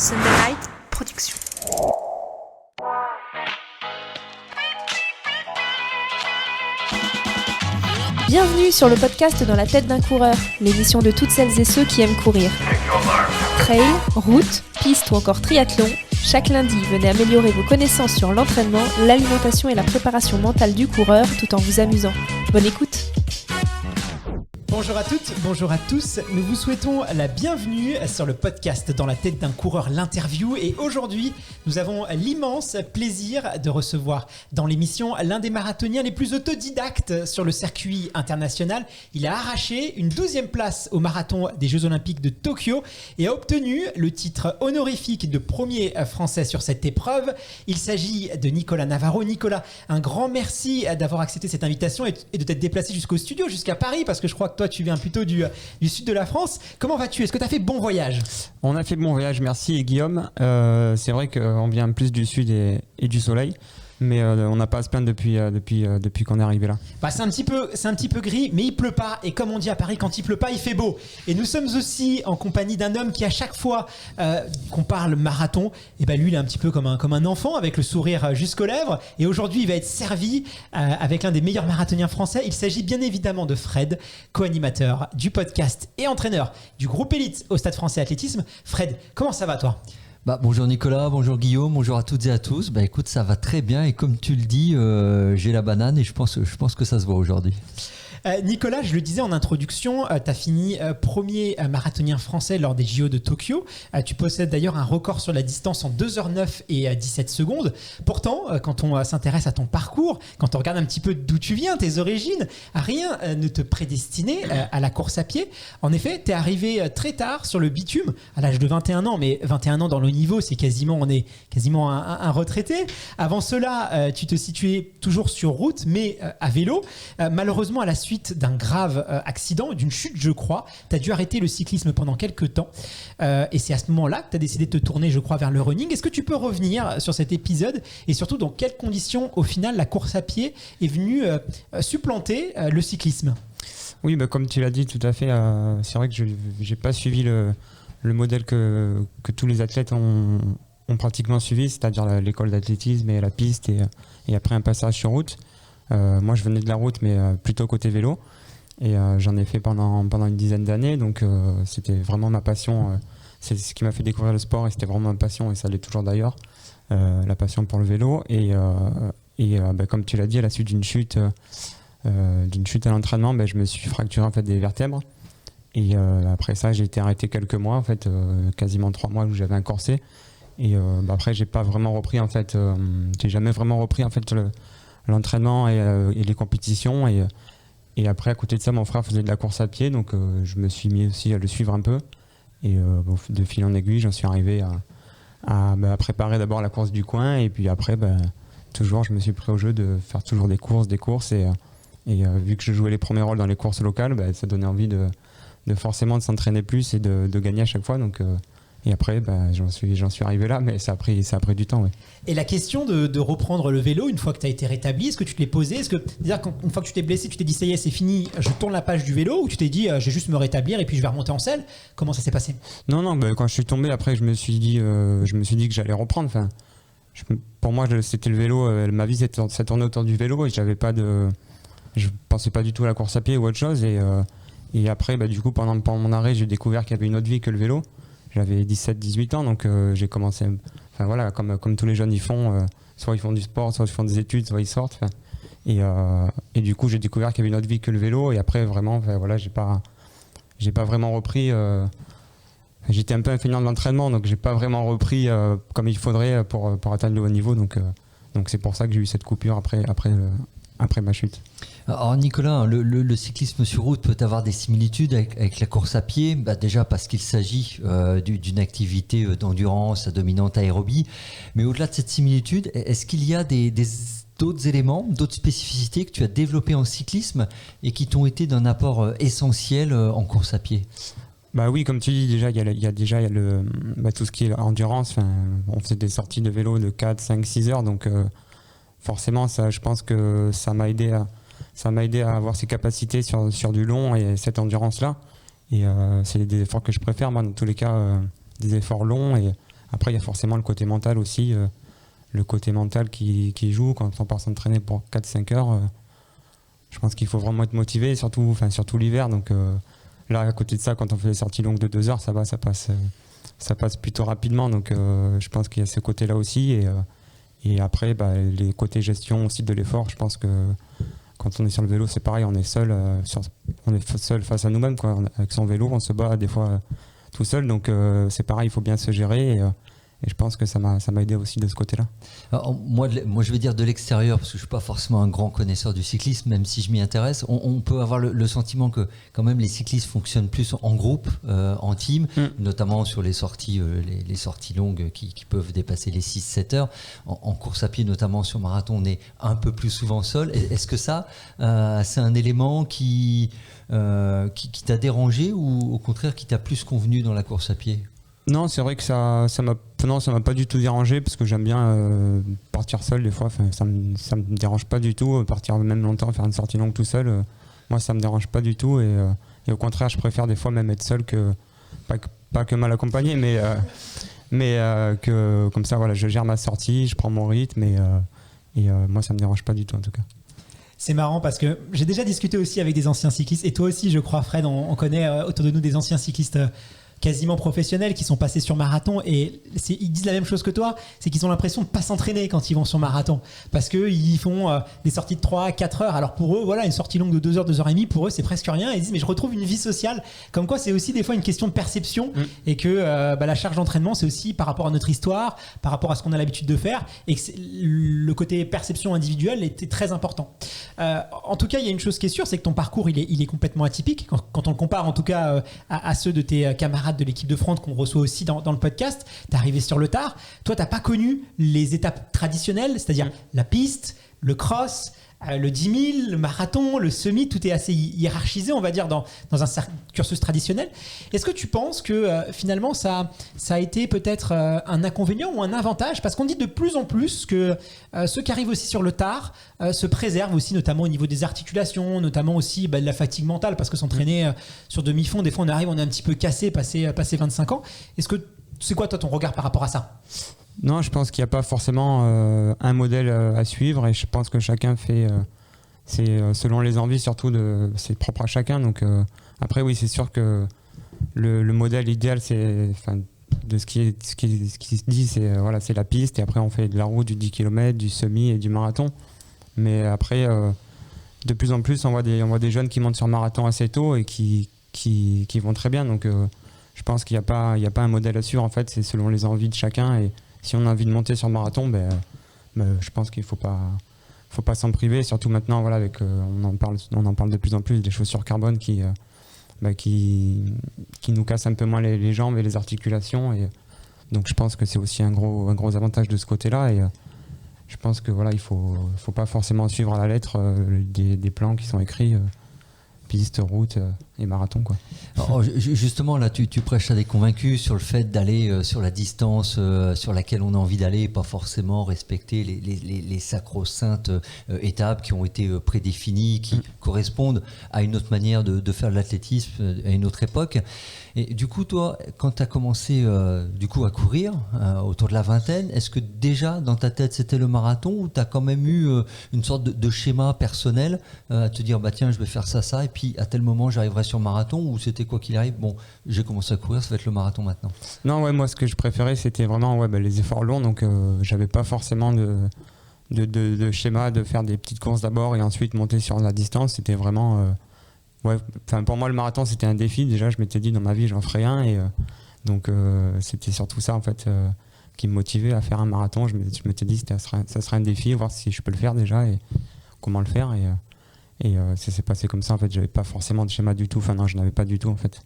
Sunday Night Production. Bienvenue sur le podcast Dans la tête d'un coureur, l'émission de toutes celles et ceux qui aiment courir. Trail, route, piste ou encore triathlon, chaque lundi, venez améliorer vos connaissances sur l'entraînement, l'alimentation et la préparation mentale du coureur tout en vous amusant. Bonne écoute! Bonjour à toutes, bonjour à tous, nous vous souhaitons la bienvenue sur le podcast Dans la tête d'un coureur, l'interview, et aujourd'hui nous avons l'immense plaisir de recevoir dans l'émission l'un des marathoniens les plus autodidactes sur le circuit international. Il a arraché une 12e place au marathon des Jeux Olympiques de Tokyo et a obtenu le titre honorifique de premier français sur cette épreuve. Il s'agit de Nicolas Navarro. Nicolas, un grand merci d'avoir accepté cette invitation et de t'être déplacé jusqu'au studio, jusqu'à Paris, parce que je crois que toi tu viens plutôt du sud de la France. Comment vas-tu ? Est-ce que tu as fait bon voyage ? On a fait bon voyage, merci Guillaume. C'est vrai qu'on vient plus du sud et du soleil, mais on n'a pas à se plaindre depuis qu'on est arrivé là. C'est un petit peu gris, mais il pleut pas. Et comme on dit à Paris, quand il pleut pas, il fait beau. Et nous sommes aussi en compagnie d'un homme qui, à chaque fois qu'on parle marathon, lui, il est un petit peu comme un enfant, avec le sourire jusqu'aux lèvres. Et aujourd'hui, il va être servi avec l'un des meilleurs marathoniens français. Il s'agit bien évidemment de Fred, co-animateur du podcast et entraîneur du groupe Élite au Stade Français Athlétisme. Fred, comment ça va toi ? Bonjour Nicolas, bonjour Guillaume, bonjour à toutes et à tous. Écoute, ça va très bien et comme tu le dis, j'ai la banane et je pense que ça se voit aujourd'hui. Nicolas, je le disais en introduction, tu as fini premier marathonien français lors des JO de Tokyo. Tu possèdes d'ailleurs un record sur la distance en 2h09 et 17 secondes. Pourtant, quand on s'intéresse à ton parcours, quand on regarde un petit peu d'où tu viens, tes origines, rien ne te prédestinait à la course à pied. En effet, tu es arrivé très tard sur le bitume, à l'âge de 21 ans, mais 21 ans dans le haut niveau, on est quasiment un retraité. Avant cela, tu te situais toujours sur route, mais à vélo. Malheureusement, à la suite d'un grave accident, d'une chute je crois, tu as dû arrêter le cyclisme pendant quelques temps et c'est à ce moment-là que tu as décidé de te tourner je crois vers le running. Est-ce que tu peux revenir sur cet épisode et surtout dans quelles conditions au final la course à pied est venue supplanter le cyclisme ? Oui, comme tu l'as dit tout à fait, c'est vrai que je n'ai pas suivi le modèle que tous les athlètes ont pratiquement suivi, c'est-à-dire l'école d'athlétisme et la piste et après un passage sur route. Moi je venais de la route mais plutôt côté vélo et j'en ai fait pendant une dizaine d'années, donc c'était vraiment ma passion, c'est ce qui m'a fait découvrir le sport et c'était vraiment ma passion et ça l'est toujours d'ailleurs, la passion pour le vélo et comme tu l'as dit, à la suite d'une chute à l'entraînement, je me suis fracturé en fait des vertèbres et après ça j'ai été arrêté quelques mois en fait, quasiment 3 mois où j'avais un corset et après j'ai pas vraiment repris en fait, j'ai jamais vraiment repris en fait l'entraînement et les compétitions et après à côté de ça mon frère faisait de la course à pied, donc je me suis mis aussi à le suivre un peu et de fil en aiguille j'en suis arrivé à préparer d'abord la course du coin et puis après toujours je me suis pris au jeu de faire toujours des courses et vu que je jouais les premiers rôles dans les courses locales, ça donnait envie de forcément de s'entraîner plus et de gagner à chaque fois, donc et après, j'en suis arrivé là, mais ça a pris du temps. Oui. Et la question de reprendre le vélo, une fois que tu as été rétabli, est-ce que tu te l'es posé ? Est-ce que, c'est-à-dire qu'une fois que tu t'es blessé, tu t'es dit ça y est, c'est fini, je tourne la page du vélo, ou tu t'es dit, je vais juste me rétablir et puis je vais remonter en selle ? Comment ça s'est passé ? Non, quand je suis tombé, après, je me suis dit que j'allais reprendre. Enfin, pour moi, c'était le vélo, ma vie s'est tournée autour du vélo et je pensais pas du tout à la course à pied ou autre chose. Et après, du coup, pendant mon arrêt, j'ai découvert qu'il y avait une autre vie que le vélo. J'avais 17-18 ans, donc j'ai commencé, comme tous les jeunes ils font, soit ils font du sport, soit ils font des études, soit ils sortent. Et du coup, j'ai découvert qu'il y avait une autre vie que le vélo. Et après, vraiment, j'ai pas vraiment repris. J'étais un peu un feignant de l'entraînement, donc j'ai pas vraiment repris comme il faudrait pour atteindre le haut niveau. Donc c'est pour ça que j'ai eu cette coupure après ma chute. Alors Nicolas, le cyclisme sur route peut avoir des similitudes avec la course à pied, déjà parce qu'il s'agit d'une activité d'endurance à dominante aérobie, mais au-delà de cette similitude, est-ce qu'il y a d'autres éléments, d'autres spécificités que tu as développées en cyclisme et qui t'ont été d'un apport essentiel en course à pied ? Oui, comme tu dis, déjà, il y a tout ce qui est endurance. On faisait des sorties de vélo de 4, 5, 6 heures, donc forcément, ça, je pense que ça m'a aidé à avoir ces capacités sur du long et cette endurance-là. Et c'est des efforts que je préfère, moi, dans tous les cas, des efforts longs et Après, il y a forcément le côté mental aussi, le côté mental qui joue quand on part s'entraîner pour 4-5 heures. Je pense qu'il faut vraiment être motivé, surtout l'hiver. Donc là, à côté de ça, quand on fait les sorties longues de 2 heures, ça passe plutôt rapidement. Donc je pense qu'il y a ce côté-là aussi. Et après, les côtés gestion aussi de l'effort, je pense que quand on est sur le vélo, c'est pareil, on est seul face à nous-mêmes, quoi. Avec son vélo, on se bat des fois tout seul. Donc c'est pareil, il faut bien se gérer. Et je pense que ça m'a aidé aussi de ce côté-là. Alors, moi, je vais dire de l'extérieur, parce que je ne suis pas forcément un grand connaisseur du cyclisme, même si je m'y intéresse. On peut avoir le sentiment que quand même les cyclistes fonctionnent plus en groupe, en team, notamment sur les sorties longues qui peuvent dépasser les 6-7 heures. En course à pied, notamment sur marathon, on est un peu plus souvent seul. Est-ce que ça, c'est un élément qui t'a dérangé ou au contraire qui t'a plus convenu dans la course à pied ? Non, c'est vrai que ça m'a pas du tout dérangé parce que j'aime bien partir seul des fois. Ça me dérange pas du tout, partir même longtemps, faire une sortie longue tout seul. Moi, ça me dérange pas du tout et au contraire, je préfère des fois même être seul que pas que mal accompagné, mais que comme ça, voilà, je gère ma sortie, je prends mon rythme et moi, ça me dérange pas du tout en tout cas. C'est marrant parce que j'ai déjà discuté aussi avec des anciens cyclistes et toi aussi, je crois, Fred, on connaît autour de nous des anciens cyclistes quasiment professionnels qui sont passés sur marathon et ils disent la même chose que toi, c'est qu'ils ont l'impression de pas s'entraîner quand ils vont sur marathon parce qu'ils font des sorties de 3-4 heures. Alors pour eux, voilà, une sortie longue de 2 heures, 2 heures et demie, pour eux c'est presque rien. Ils disent mais je retrouve une vie sociale. Comme quoi c'est aussi des fois une question de perception et que la charge d'entraînement c'est aussi par rapport à notre histoire, par rapport à ce qu'on a l'habitude de faire et que le côté perception individuelle était très important. En tout cas, il y a une chose qui est sûre, c'est que ton parcours il est complètement atypique quand on le compare en tout cas à ceux de tes camarades de l'équipe de France qu'on reçoit aussi dans le podcast. T'es arrivé sur le tard. Toi, t'as pas connu les étapes traditionnelles, c'est-à-dire la piste, le cross, le 10 000, le marathon, le semi. Tout est assez hiérarchisé, on va dire, dans un cursus traditionnel. Est-ce que tu penses que finalement ça a été peut-être un inconvénient ou un avantage? Parce qu'on dit de plus en plus que ceux qui arrivent aussi sur le tard se préservent aussi, notamment au niveau des articulations, notamment aussi de la fatigue mentale, parce que s'entraîner sur demi-fond, des fois on arrive, on est un petit peu cassé, passé 25 ans. C'est quoi toi ton regard par rapport à ça? Non, je pense qu'il n'y a pas forcément un modèle à suivre et je pense que chacun fait c'est selon les envies surtout c'est propre à chacun. Donc après oui, c'est sûr que le modèle idéal de ce qui se dit c'est la piste et après on fait de la route, du 10 km, du semi et du marathon. Mais après de plus en plus on voit des jeunes qui montent sur marathon assez tôt et qui vont très bien. Donc je pense qu'il n'y a pas un modèle à suivre en fait, c'est selon les envies de chacun et si on a envie de monter sur marathon, je pense qu'il faut pas s'en priver, surtout maintenant voilà, avec on en parle de plus en plus des chaussures carbone qui nous cassent un peu moins les jambes et les articulations et donc je pense que c'est aussi un gros avantage de ce côté-là et je pense que voilà, il faut pas forcément suivre à la lettre des plans qui sont écrits piste, route et marathon quoi. Alors, justement là tu prêches à des convaincus sur le fait d'aller sur la distance sur laquelle on a envie d'aller et pas forcément respecter les sacro-saintes étapes qui ont été prédéfinies, qui correspondent à une autre manière de faire de l'athlétisme à une autre époque. Et du coup toi quand tu as commencé à courir autour de la vingtaine, est-ce que déjà dans ta tête c'était le marathon ou tu as quand même eu une sorte de schéma personnel à te dire tiens je vais faire ça et puis à tel moment j'arriverai sur marathon ou c'était quoi qu'il arrive, j'ai commencé à courir, ça va être le marathon maintenant? Non, moi ce que je préférais c'était vraiment les efforts longs, donc j'avais pas forcément de schéma de faire des petites courses d'abord et ensuite monter sur la distance. C'était vraiment pour moi le marathon c'était un défi. Déjà je m'étais dit dans ma vie j'en ferai un et donc c'était surtout ça en fait qui me motivait à faire un marathon. Je m'étais dit ça serait un défi, voir si je peux le faire déjà et comment le faire et ça s'est passé comme ça en fait. J'avais pas forcément de schéma du tout, je n'avais pas du tout en fait.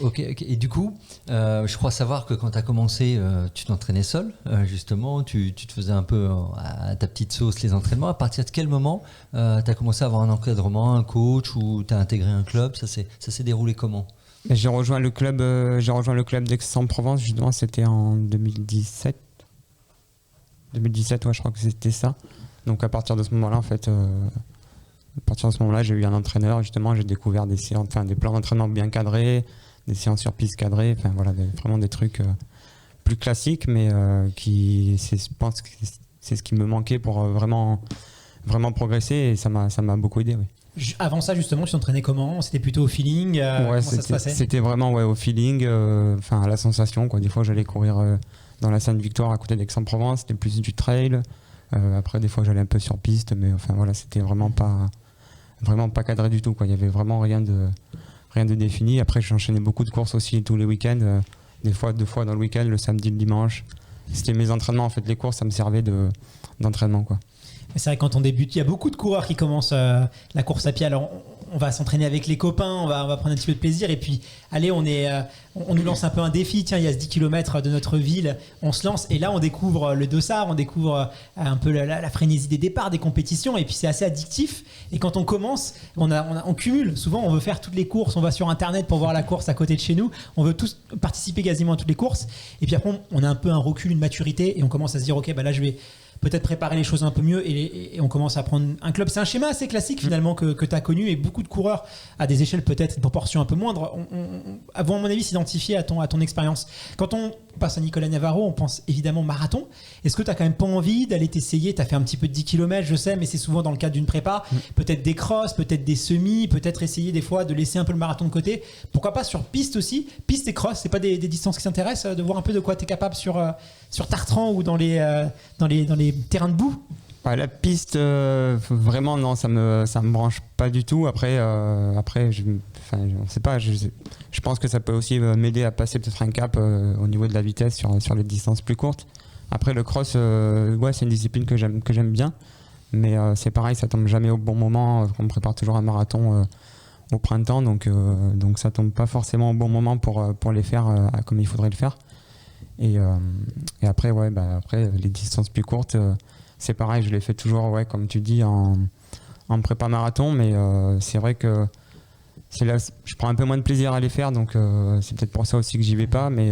Ok. Et du coup, je crois savoir que quand tu as commencé, tu t'entraînais seul, justement, tu te faisais un peu à ta petite sauce les entraînements. À partir de quel moment tu as commencé à avoir un encadrement, un coach ou tu as intégré un club? Ça s'est déroulé comment? J'ai rejoint le club d'Aix-en-Provence, justement, c'était en 2017. 2017, je crois que c'était ça. Donc à partir de ce moment-là, en fait, j'ai eu un entraîneur, justement, j'ai découvert des plans d'entraînement bien cadrés, des séances sur piste cadrées, vraiment des trucs plus classique, mais je pense que c'est ce qui me manquait pour vraiment progresser, et ça m'a beaucoup aidé. Oui. Avant ça, justement, tu t'entraînais comment? C'était plutôt au feeling? Comment ça se passait? C'était vraiment au feeling, à la sensation, quoi. Des fois, j'allais courir dans la Sainte-Victoire à côté d'Aix-en-Provence, c'était plus du trail. Après, des fois, j'allais un peu sur piste, mais c'était vraiment pas cadré du tout, quoi. Il y avait vraiment rien de défini. Après, j'enchaînais beaucoup de courses aussi tous les week-ends, des fois 2 fois dans le week-end, le samedi, le dimanche. C'était mes entraînements, en fait. Les courses, ça me servait d'entraînement, quoi. C'est vrai, quand on débute, il y a beaucoup de coureurs qui commencent la course à pied. Alors, on va s'entraîner avec les copains, on va prendre un petit peu de plaisir. Et puis, allez, on nous lance un peu un défi. Tiens, il y a ce 10 km de notre ville, on se lance. Et là, on découvre le dossard, on découvre un peu la frénésie des départs, des compétitions. Et puis, c'est assez addictif. Et quand on commence, on cumule. Souvent, on veut faire toutes les courses. On va sur Internet pour voir la course à côté de chez nous. On veut tous participer quasiment à toutes les courses. Et puis après, on a un peu un recul, une maturité. Et on commence à se dire, OK, là, je vais peut-être préparer les choses un peu mieux, et on commence à prendre un club. C'est un schéma assez classique finalement que tu as connu, et beaucoup de coureurs à des échelles peut-être une proportion un peu moindre vont à mon avis s'identifier à ton expérience. Quand on passe à Nicolas Navarro, on pense évidemment marathon. Est-ce que tu n'as quand même pas envie d'aller t'essayer? Tu as fait un petit peu de 10 km, je sais, mais c'est souvent dans le cadre d'une prépa. Peut-être des crosses, peut-être des semis, peut-être essayer des fois de laisser un peu le marathon de côté. Pourquoi pas sur piste aussi? Piste et cross, c'est pas des distances qui s'intéressent, de voir un peu de quoi tu es capable sur Tartran ou dans les terrains de boue? La piste, vraiment non, ça me branche pas du tout. Après, on sait pas. Je pense que ça peut aussi m'aider à passer peut-être un cap au niveau de la vitesse sur les distances plus courtes. Après, le cross, c'est une discipline que j'aime bien, mais c'est pareil, ça tombe jamais au bon moment. On prépare toujours un marathon au printemps, donc ça tombe pas forcément au bon moment pour les faire comme il faudrait le faire. Et après, après les distances plus courtes, c'est pareil, je les fais toujours, comme tu dis, en prépa marathon, mais c'est vrai que c'est là, je prends un peu moins de plaisir à les faire, donc c'est peut-être pour ça aussi que j'y vais pas, mais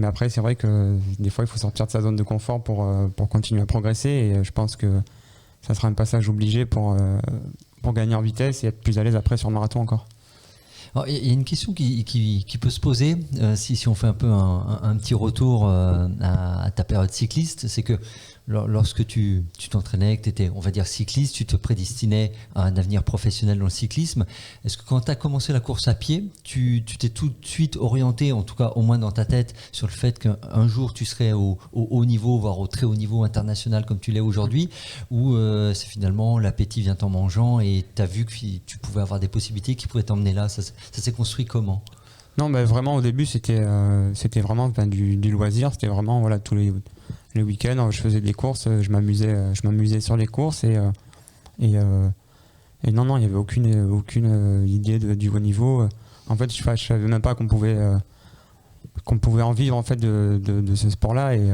après c'est vrai que des fois il faut sortir de sa zone de confort pour continuer à progresser, et je pense que ça sera un passage obligé pour gagner en vitesse et être plus à l'aise après sur le marathon encore. Alors, il y a une question qui peut se poser si on fait un peu un petit retour à ta période cycliste, c'est que lorsque tu t'entraînais, que tu étais, on va dire, cycliste, tu te prédestinais à un avenir professionnel dans le cyclisme. Est-ce que quand tu as commencé la course à pied, tu t'es tout de suite orienté, en tout cas au moins dans ta tête, sur le fait qu'un jour tu serais au haut niveau, voire au très haut niveau international comme tu l'es aujourd'hui, ou c'est finalement l'appétit vient en mangeant et tu as vu que tu pouvais avoir des possibilités qui pourraient t'emmener là? Ça s'est construit comment? Non, vraiment au début c'était vraiment du loisir, c'était vraiment tous les week-ends je faisais des courses, je m'amusais sur les courses, et non, il n'y avait aucune idée du haut niveau. En fait, je savais même pas qu'on pouvait en vivre en fait de ce sport-là, et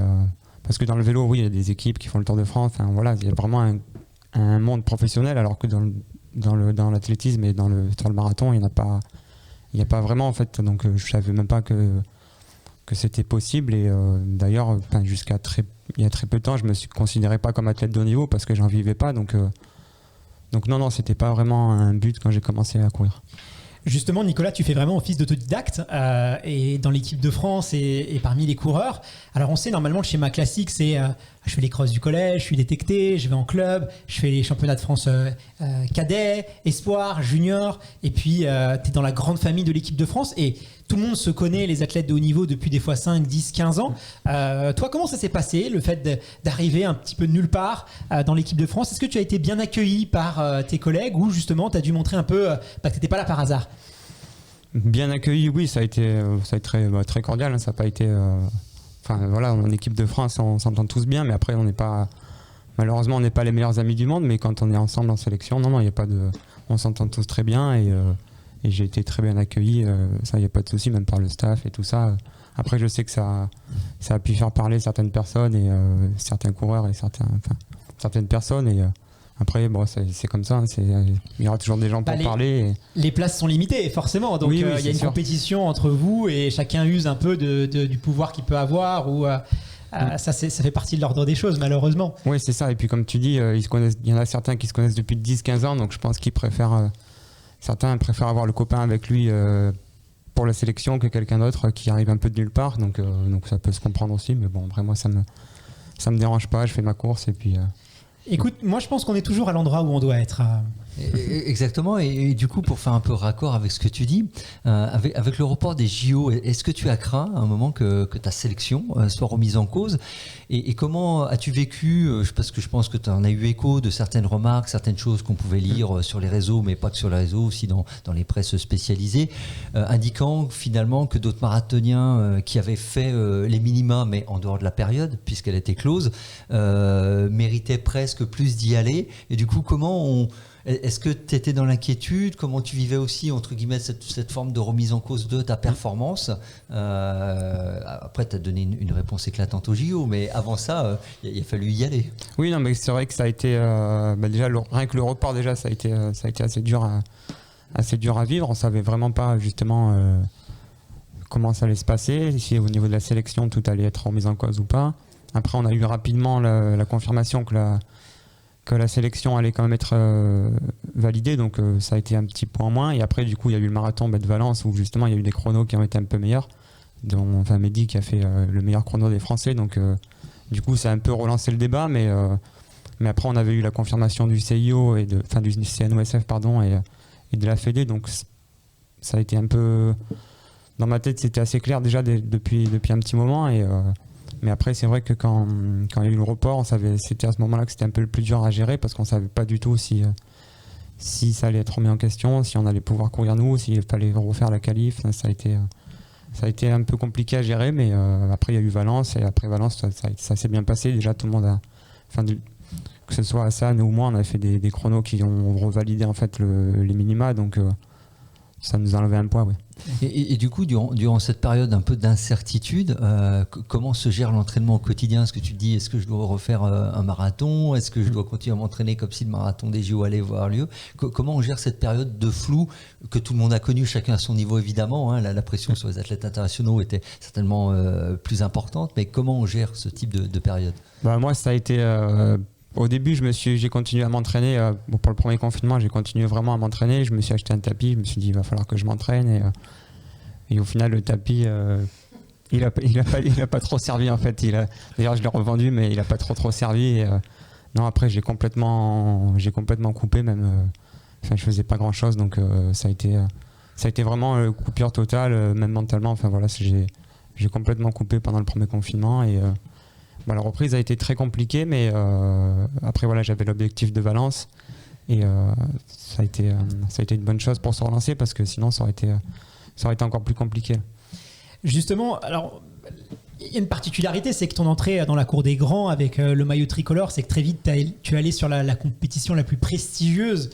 parce que dans le vélo, oui, il y a des équipes qui font le Tour de France, il y a vraiment un monde professionnel, alors que dans l'athlétisme et sur le marathon, il n'y a pas vraiment en fait, donc je savais même pas que c'était possible, et d'ailleurs il y a très peu de temps je me considérais pas comme athlète de haut niveau parce que j'en vivais pas, donc non, c'était pas vraiment un but quand j'ai commencé à courir. Justement, Nicolas, tu fais vraiment office d'autodidacte et dans l'équipe de France et parmi les coureurs. Alors on sait normalement le schéma classique, c'est je fais les crosses du collège, je suis détecté, je vais en club, je fais les championnats de France cadet, espoir, junior, et puis tu es dans la grande famille de l'équipe de France, et tout le monde se connaît, les athlètes de haut niveau, depuis des fois 5, 10, 15 ans. Toi, comment ça s'est passé, le fait d'arriver un petit peu de nulle part dans l'équipe de France? Est-ce que tu as été bien accueilli par tes collègues, ou justement tu as dû montrer un peu que tu n'étais pas là par hasard? Bien accueilli, oui, ça a été très cordial, ça n'a pas été... en équipe de France, on s'entend tous bien, mais après, malheureusement, on n'est pas les meilleurs amis du monde, mais quand on est ensemble en sélection, non, il y a pas de... On s'entend tous très bien, et j'ai été très bien accueilli, ça, il n'y a pas de souci, même par le staff et tout ça. Après, je sais que ça a pu faire parler certaines personnes, et certains coureurs, et certaines personnes, et... Après, c'est comme ça, il y aura toujours des gens pour parler. Les places sont limitées, forcément. Donc, il y a une compétition entre vous, et chacun use un peu du pouvoir qu'il peut avoir. Ça fait partie de l'ordre des choses, malheureusement. Oui, c'est ça. Et puis, comme tu dis, il y en a certains qui se connaissent depuis 10-15 ans. Donc, je pense qu'ils certains préfèrent avoir le copain avec lui pour la sélection que quelqu'un d'autre qui arrive un peu de nulle part. Donc ça peut se comprendre aussi. Mais bon, après, moi, ça me dérange pas. Je fais ma course et puis... Écoute, moi je pense qu'on est toujours à l'endroit où on doit être. Exactement, et du coup, pour faire un peu raccord avec ce que tu dis, avec le report des JO, est-ce que tu as craint à un moment que ta sélection soit remise en cause, et comment as-tu vécu, parce que je pense que tu en as eu écho de certaines remarques, certaines choses qu'on pouvait lire sur les réseaux, mais pas que sur les réseaux, aussi dans les presses spécialisées, indiquant finalement que d'autres marathoniens qui avaient fait les minima, mais en dehors de la période, puisqu'elle était close, méritaient presque plus d'y aller. Et du coup, est-ce que tu étais dans l'inquiétude? Comment tu vivais aussi, entre guillemets, cette forme de remise en cause de ta performance? Après, tu as donné une réponse éclatante au JO, mais avant ça, il a fallu y aller. Oui, non, mais c'est vrai que ça a été... déjà, rien que le report, déjà, ça a été assez dur à vivre. On ne savait vraiment pas, justement, comment ça allait se passer, si au niveau de la sélection, tout allait être remis en cause ou pas. Après, on a eu rapidement la confirmation que la sélection allait quand même être validée, donc ça a été un petit point en moins. Et après, du coup, il y a eu le marathon de Valence où justement il y a eu des chronos qui ont été un peu meilleurs, dont Mehdi qui a fait le meilleur chrono des Français. Donc du coup, ça a un peu relancé le débat, mais après on avait eu la confirmation du CIO du CNOSF et de la Fédé, donc ça a été un peu dans ma tête, c'était assez clair déjà depuis un petit moment. Mais après, c'est vrai que quand il y a eu le report, c'était à ce moment-là que c'était un peu le plus dur à gérer, parce qu'on ne savait pas du tout si ça allait être remis en question, si on allait pouvoir courir nous, s'il fallait refaire la qualif. Ça a été un peu compliqué à gérer, mais après il y a eu Valence, et après Valence, ça s'est bien passé. Déjà, tout le monde que ce soit Hassan ou moi, on a fait des chronos qui ont revalidé en fait les minima, donc ça nous a enlevé un poids, oui. Et du coup, durant cette période un peu d'incertitude, comment se gère l'entraînement au quotidien? Est-ce que tu te dis, est-ce que je dois refaire un marathon? Est-ce que je dois continuer à m'entraîner comme si le marathon des JO allait avoir lieu? Comment on gère cette période de flou que tout le monde a connu, chacun à son niveau évidemment, hein? La pression sur les athlètes internationaux était certainement plus importante, mais comment on gère ce type de période? Moi, ça a été... Au début, j'ai continué à m'entraîner. Pour le premier confinement, j'ai continué vraiment à m'entraîner. Je me suis acheté un tapis. Je me suis dit, il va falloir que je m'entraîne. Et au final, le tapis, il a pas trop servi en fait. D'ailleurs, je l'ai revendu, mais il n'a pas trop servi. Non, après, j'ai complètement coupé même. Je faisais pas grand chose, donc ça a été vraiment coupure totale, même mentalement. Enfin voilà, j'ai complètement coupé pendant le premier confinement et. La reprise a été très compliquée, mais après voilà, j'avais l'objectif de Valence et ça a été une bonne chose pour se relancer, parce que sinon ça aurait été encore plus compliqué. Justement, alors il y a une particularité, c'est que ton entrée dans la cour des grands avec le maillot tricolore, c'est que très vite tu es allé sur la compétition la plus prestigieuse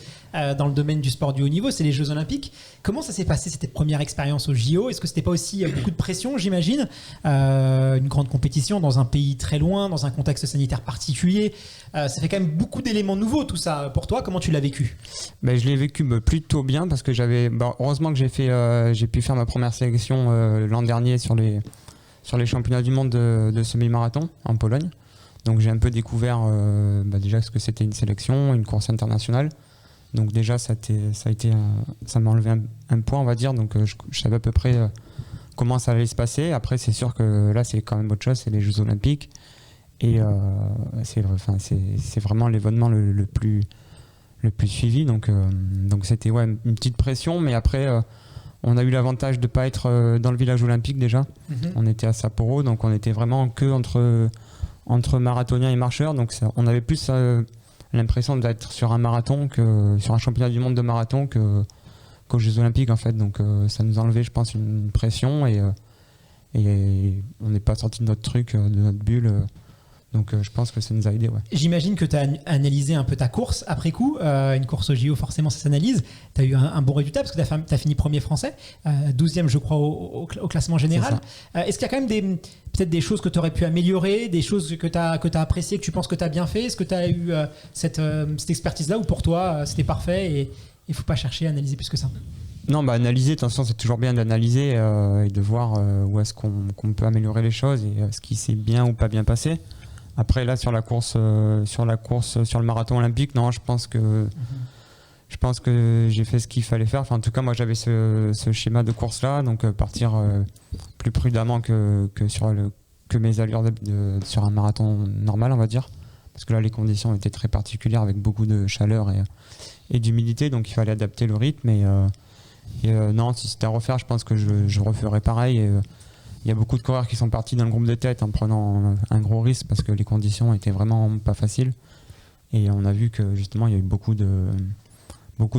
dans le domaine du sport du haut niveau, c'est les Jeux Olympiques. Comment ça s'est passé, cette première expérience aux JO? Est-ce que c'était pas aussi beaucoup de pression, j'imagine, une grande compétition dans un pays très loin, dans un contexte sanitaire particulier, ça fait quand même beaucoup d'éléments nouveaux tout ça. Pour toi, comment tu l'as vécu? Je l'ai vécu plutôt bien, parce que heureusement que j'ai pu faire ma première sélection l'an dernier sur les championnats du monde de semi-marathon en Pologne. Donc j'ai un peu découvert déjà ce que c'était une sélection, une course internationale. Donc déjà ça m'a enlevé un point, on va dire. Donc je savais à peu près comment ça allait se passer. Après c'est sûr que là c'est quand même autre chose, c'est les Jeux Olympiques. Et c'est vraiment l'événement le plus suivi. Donc c'était une petite pression, mais après... on a eu l'avantage de ne pas être dans le village olympique déjà. On était à Sapporo, donc on était vraiment que entre marathoniens et marcheurs. Donc on avait plus l'impression d'être sur un marathon, sur un championnat du monde de marathon qu'aux Jeux Olympiques en fait. Donc ça nous a enlevé, je pense, une pression et on n'est pas sorti de notre truc, de notre bulle. Donc je pense que ça nous a aidé. Ouais. J'imagine que tu as analysé un peu ta course après coup. Une course au JO, forcément, ça s'analyse. Tu as eu un bon résultat parce que tu as fini premier français, 12e, je crois, au classement général. Est-ce qu'il y a quand même peut-être des choses que tu aurais pu améliorer, des choses que tu as appréciées, que tu penses que tu as bien fait? Est-ce que tu as eu cette expertise-là, ou pour toi, c'était parfait et il ne faut pas chercher à analyser plus que ça? Non, analyser, attention, c'est toujours bien d'analyser et de voir où est-ce qu'on peut améliorer les choses et ce qui s'est bien ou pas bien passé. Après là sur le marathon olympique, non, je pense je pense que j'ai fait ce qu'il fallait faire. Enfin, en tout cas, moi, j'avais ce schéma de course-là, donc partir plus prudemment que mes allures sur un marathon normal, on va dire. Parce que là, les conditions étaient très particulières avec beaucoup de chaleur et d'humidité, donc il fallait adapter le rythme. Non, si c'était à refaire, je pense que je referais pareil. Il y a beaucoup de coureurs qui sont partis dans le groupe de tête en prenant un gros risque parce que les conditions étaient vraiment pas faciles. Et on a vu que justement, il y a eu beaucoup de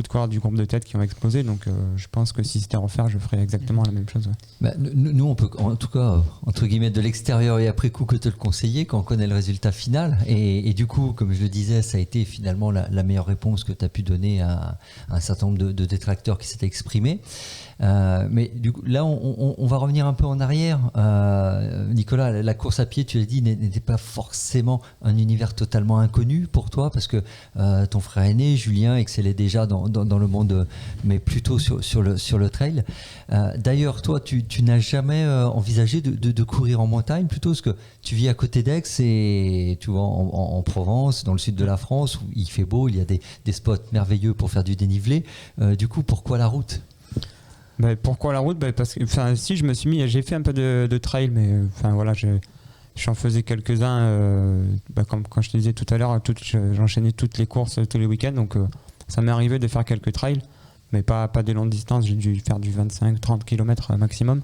coureurs du groupe de tête qui ont explosé. Donc je pense que si c'était à refaire, je ferais exactement la même chose. Ouais. Bah, nous, on peut, en tout cas, entre guillemets, de l'extérieur et après coup, que te le conseiller quand on connaît le résultat final. Et du coup, comme je le disais, ça a été finalement la meilleure réponse que tu as pu donner à un certain nombre de détracteurs qui s'étaient exprimés. Mais du coup, là, on va revenir un peu en arrière. Nicolas, la course à pied, tu l'as dit, n'était pas forcément un univers totalement inconnu pour toi, parce que ton frère aîné, Julien, excellait déjà dans le monde, mais plutôt sur le trail. D'ailleurs, toi, tu n'as jamais envisagé de courir en montagne, plutôt, parce que tu vis à côté d'Aix et tu vois en Provence, dans le sud de la France, où il fait beau, il y a des spots merveilleux pour faire du dénivelé. Du coup, pourquoi la route ? Pourquoi la route ? Parce que, si je me suis mis, j'ai fait un peu de trail, mais voilà, j'en faisais quelques-uns. Comme quand je te disais tout à l'heure, j'enchaînais toutes les courses tous les week-ends, donc ça m'est arrivé de faire quelques trails, mais pas des longues distances. J'ai dû faire du 25-30 km maximum.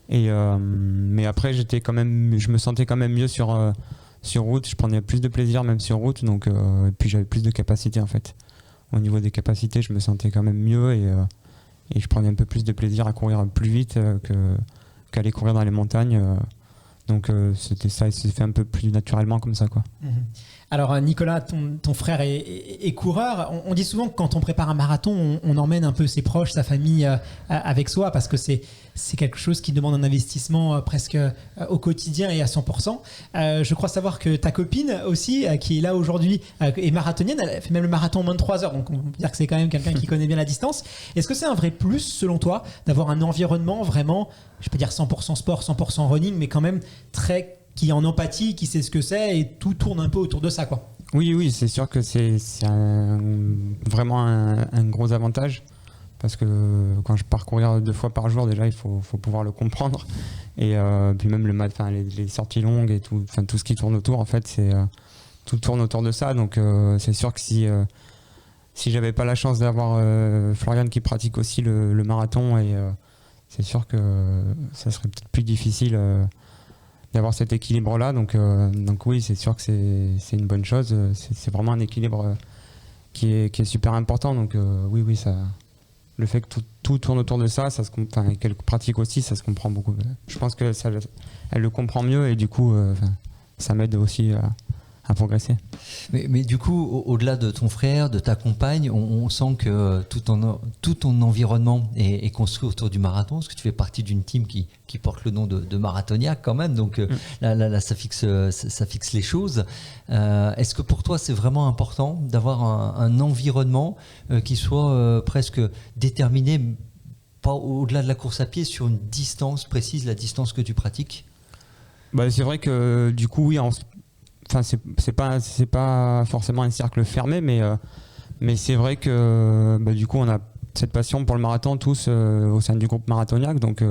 Mais après, je me sentais quand même mieux sur route. Je prenais plus de plaisir même sur route, donc et puis j'avais plus de capacité en fait. Au niveau des capacités, je me sentais quand même mieux et je prenais un peu plus de plaisir à courir plus vite qu'aller courir dans les montagnes. Donc c'était ça, il s'est fait un peu plus naturellement comme ça, quoi. Alors Nicolas, ton frère est coureur. On dit souvent que quand on prépare un marathon, on emmène un peu ses proches, sa famille avec soi, parce que c'est quelque chose qui demande un investissement presque au quotidien et à 100%. Je crois savoir que ta copine aussi, qui est là aujourd'hui, est marathonienne. Elle fait même le marathon en moins de 3 heures, donc on peut dire que c'est quand même quelqu'un qui connaît bien la distance. Est-ce que c'est un vrai plus, selon toi, d'avoir un environnement vraiment, je peux dire 100% sport, 100% running, mais quand même qui est en empathie, qui sait ce que c'est, et tout tourne un peu autour de ça, quoi. Oui, c'est sûr que c'est vraiment un gros avantage, parce que quand je pars courir 2 fois par jour, déjà il faut pouvoir le comprendre, et puis même les sorties longues et tout ce qui tourne autour, en fait, tout tourne autour de ça. Donc c'est sûr que si j'avais pas la chance d'avoir Florian qui pratique aussi le marathon, et c'est sûr que ça serait peut-être plus difficile d'avoir cet équilibre-là. Donc oui, c'est sûr que c'est une bonne chose. C'est vraiment un équilibre qui est super important. Donc oui, ça, le fait que tout tourne autour de ça, et qu'elle pratique aussi, ça se comprend beaucoup. Je pense que elle le comprend mieux, et du coup, ça m'aide aussi à progresser. Mais du coup, au-delà de ton frère, de ta compagne, on sent que tout ton environnement est construit autour du marathon, parce que tu fais partie d'une team qui porte le nom de Marathoniac quand même, donc là ça fixe les choses. Est-ce que pour toi c'est vraiment important d'avoir un environnement qui soit presque déterminé, pas au-delà de la course à pied, sur une distance précise, la distance que tu pratiques ? C'est vrai que du coup oui, c'est pas forcément un cercle fermé, mais c'est vrai que du coup on a cette passion pour le marathon tous au sein du groupe Marathoniac, donc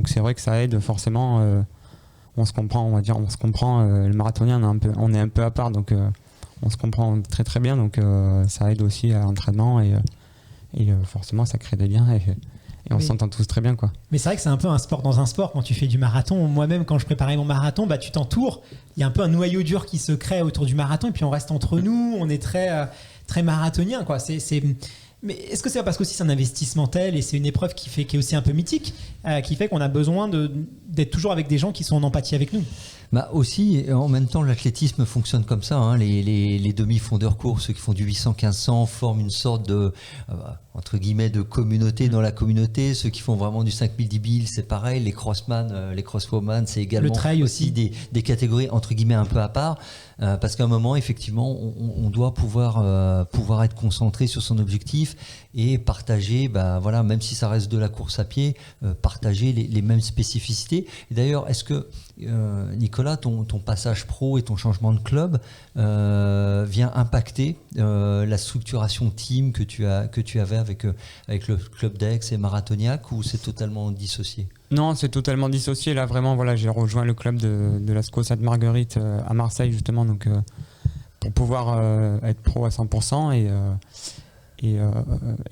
c'est vrai que ça aide forcément. On se comprend, le marathonien on est un peu à part, donc on se comprend très très bien, donc ça aide aussi à l'entraînement, et forcément ça crée des liens, et on s'entend tous très bien, quoi. Mais c'est vrai que c'est un peu un sport dans un sport quand tu fais du marathon. Moi-même, quand je préparais mon marathon, tu t'entoures. Il y a un peu un noyau dur qui se crée autour du marathon, et puis on reste entre nous. On est très, très marathonien, quoi. Mais est-ce que c'est parce que c'est un investissement tel, et c'est une épreuve qui est aussi un peu mythique, qui fait qu'on a besoin d'être toujours avec des gens qui sont en empathie avec nous? Aussi, en même temps, l'athlétisme fonctionne comme ça, hein. Les demi-fondeurs courts, ceux qui font du 800-1500, forment une sorte de, entre guillemets, de communauté dans la communauté. Ceux qui font vraiment du 5000-10 000, c'est pareil. Les crossman, les crosswoman, c'est également le trail aussi des catégories, entre guillemets, un peu à part. Parce qu'à un moment, effectivement, on doit pouvoir être concentré sur son objectif, sportifs et partager, voilà, même si ça reste de la course à pied, partager les mêmes spécificités. Et d'ailleurs, est-ce que, Nicolas, ton passage pro et ton changement de club vient impacter la structuration team que tu avais avec le club d'Aix et Marathoniac, ou c'est totalement dissocié ? Non, c'est totalement dissocié. Là, vraiment, voilà, j'ai rejoint le club de la SCO Sainte-Marguerite à Marseille, justement, donc, pour pouvoir être pro à 100%.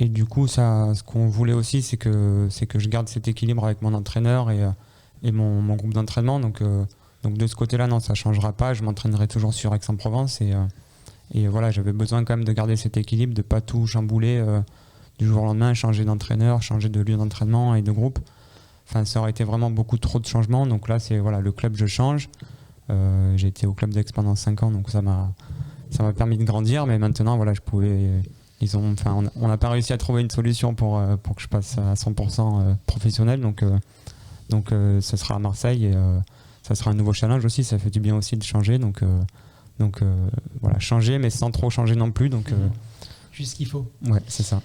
Et du coup, ce qu'on voulait aussi, c'est que je garde cet équilibre avec mon entraîneur et mon groupe d'entraînement. Donc de ce côté-là, non, ça ne changera pas. Je m'entraînerai toujours sur Aix-en-Provence. Et voilà, j'avais besoin quand même de garder cet équilibre, de ne pas tout chambouler du jour au lendemain, changer d'entraîneur, changer de lieu d'entraînement et de groupe. Enfin, ça aurait été vraiment beaucoup trop de changements. Donc là, c'est le club, je change. J'ai été au club d'Aix pendant 5 ans, donc ça m'a permis de grandir. Mais maintenant, voilà, je pouvais. On n'a pas réussi à trouver une solution pour que je passe à 100% professionnel. Donc ce sera à Marseille et ça sera un nouveau challenge aussi. Ça fait du bien aussi de changer. Donc voilà, changer, mais sans trop changer non plus. Donc juste ce qu'il faut. Ouais, c'est ça.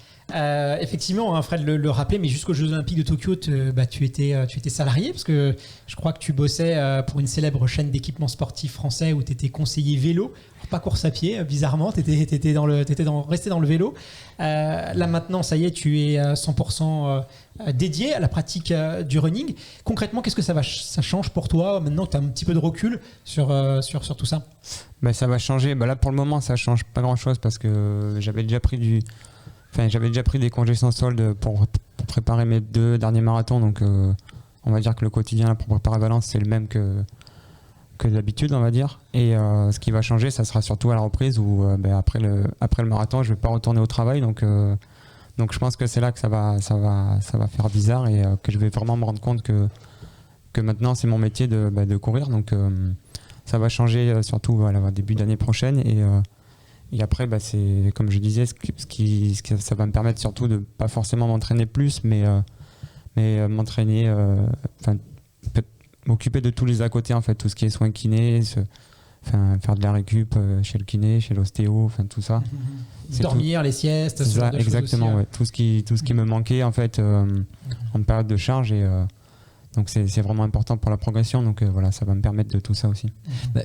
Effectivement, Fred le rappelait, mais jusqu'aux Jeux Olympiques de Tokyo, tu étais salarié, parce que je crois que tu bossais pour une célèbre chaîne d'équipements sportifs français où tu étais conseiller vélo, pas course à pied, bizarrement, tu étais resté dans le vélo. Là maintenant, ça y est, tu es 100% dédié à la pratique du running. Concrètement, qu'est-ce que ça change pour toi maintenant que tu as un petit peu de recul sur tout ça ? Ça va changer. Là, pour le moment, ça change pas grand-chose parce que j'avais déjà pris des congés sans solde pour préparer mes 2 derniers marathons. Donc, on va dire que le quotidien là, pour préparer Valence, c'est le même que d'habitude, on va dire. Et ce qui va changer, ça sera surtout à la reprise où après le marathon, je vais pas retourner au travail. Donc je pense que c'est là que ça va faire bizarre et que je vais vraiment me rendre compte que maintenant, c'est mon métier de courir. Donc ça va changer surtout au début d'année prochaine. Et après, c'est comme je disais, ça va me permettre surtout de pas forcément m'entraîner plus, mais m'entraîner, m'occuper de tous les à côté, en fait, tout ce qui est soins kinés, faire de la récup chez le kiné, chez l'ostéo, tout ça. Dormir, les siestes, ce genre de exactement, choses ouais. Tout ce qui me manquait en fait en période de charge et donc c'est vraiment important pour la progression, donc voilà, ça va me permettre de tout ça aussi.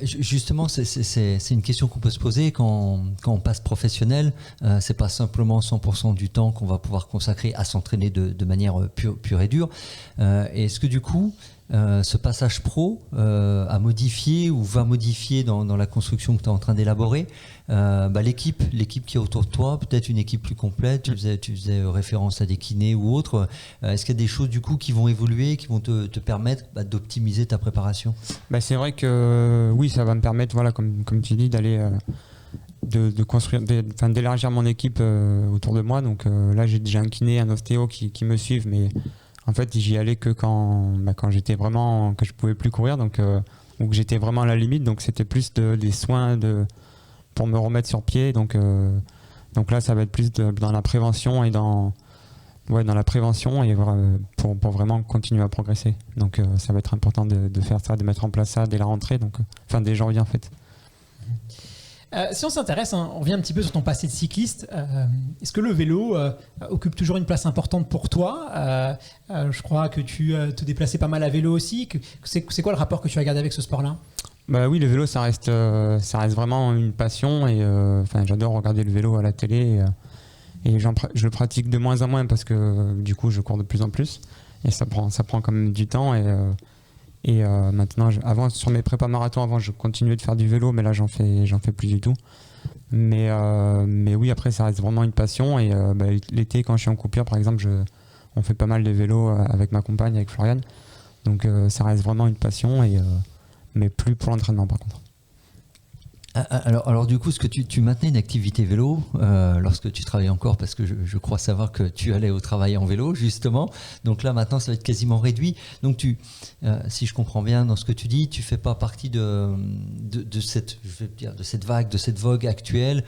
Justement, c'est une question qu'on peut se poser quand on passe professionnel. C'est pas simplement 100% du temps qu'on va pouvoir consacrer à s'entraîner de manière pure et dure. Est-ce que du coup, ce passage pro a modifié ou va modifier dans la construction que tu es en train d'élaborer l'équipe qui est autour de toi, peut-être une équipe plus complète, tu faisais référence à des kinés ou autres. Est-ce qu'il y a des choses du coup qui vont évoluer, qui vont te permettre d'optimiser ta préparation ? C'est vrai que oui, ça va me permettre, voilà, comme tu dis, d'aller de construire, d'élargir mon équipe autour de moi. Donc là, j'ai déjà un kiné, un ostéo qui me suivent, mais en fait, j'y allais que quand j'étais vraiment, que je pouvais plus courir, donc ou que j'étais vraiment à la limite. Donc c'était plus des soins pour me remettre sur pied. Donc là, ça va être plus dans la prévention et dans la prévention et pour vraiment continuer à progresser. Donc ça va être important de faire ça, de mettre en place ça dès la rentrée. Donc dès janvier en fait. Si on s'intéresse, on revient un petit peu sur ton passé de cycliste. Est-ce que le vélo occupe toujours une place importante pour toi ? Je crois que tu te déplaçais pas mal à vélo aussi. C'est quoi le rapport que tu as gardé avec ce sport-là ? Oui, le vélo, ça reste vraiment une passion et j'adore regarder le vélo à la télé et je le pratique de moins en moins parce que du coup, je cours de plus en plus et ça prend quand même du temps et maintenant, avant sur mes prépas marathons, avant je continuais de faire du vélo, mais là j'en fais plus du tout. Mais oui, après ça reste vraiment une passion et l'été quand je suis en coupure, par exemple, on fait pas mal de vélo avec ma compagne, avec Floriane. Donc ça reste vraiment une passion mais plus pour l'entraînement par contre. Alors du coup, est-ce que tu maintenais une activité vélo lorsque tu travaillais encore, parce que je crois savoir que tu allais au travail en vélo justement, donc là maintenant ça va être quasiment réduit, donc si je comprends bien dans ce que tu dis, tu fais pas partie de cette vague, de cette vogue actuelle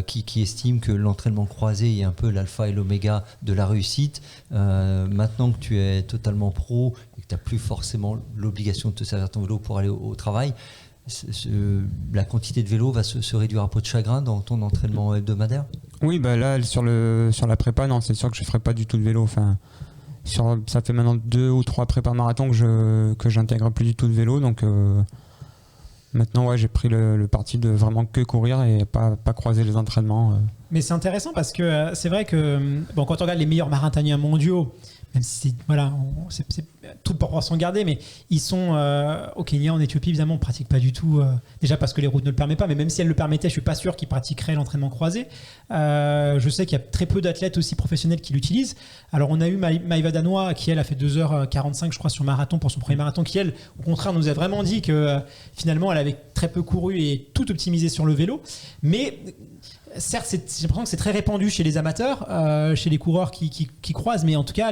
qui estime que l'entraînement croisé est un peu l'alpha et l'oméga de la réussite. Maintenant que tu es totalement pro et que tu n'as plus forcément l'obligation de te servir ton vélo pour aller au travail, la quantité de vélo va se réduire à peau de chagrin dans ton entraînement hebdomadaire? Oui, bah là, sur la prépa, non, c'est sûr que je ne ferai pas du tout de vélo. Enfin, ça fait maintenant 2 ou 3 prépas marathon que j'intègre plus du tout de vélo. Donc maintenant, ouais, j'ai pris le parti de vraiment que courir et pas croiser les entraînements. Mais c'est intéressant parce que c'est vrai que quand on regarde les meilleurs marathoniens mondiaux, même si c'est toute proportion gardée, mais ils sont au Kenya, en Éthiopie, évidemment, on ne pratique pas du tout, déjà parce que les routes ne le permettent pas, mais même si elles le permettaient, je ne suis pas sûr qu'ils pratiqueraient l'entraînement croisé. Je sais qu'il y a très peu d'athlètes aussi professionnels qui l'utilisent. Alors on a eu Maïva Danois qui, elle, a fait 2h45, je crois, sur marathon pour son premier marathon, qui, elle, au contraire, nous a vraiment dit que finalement, elle avait très peu couru et tout optimisé sur le vélo. Mais certes, j'ai l'impression que c'est très répandu chez les amateurs, chez les coureurs qui croisent, mais en tout cas,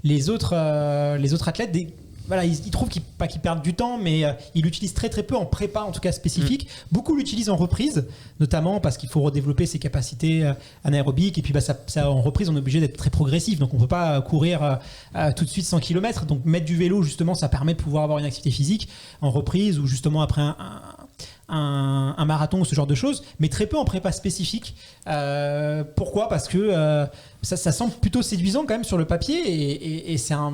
les autres athlètes, ils trouvent qu'ils perdent du temps, mais ils l'utilisent très très peu en prépa, en tout cas spécifique. Beaucoup l'utilisent en reprise, notamment parce qu'il faut redévelopper ses capacités anaérobiques, et puis ça, en reprise, on est obligé d'être très progressif, donc on ne peut pas courir tout de suite 100 km. Donc mettre du vélo, justement, ça permet de pouvoir avoir une activité physique en reprise, ou justement après un marathon ou ce genre de choses, mais très peu en prépa spécifique. Pourquoi ? Parce que ça semble plutôt séduisant quand même sur le papier, et ça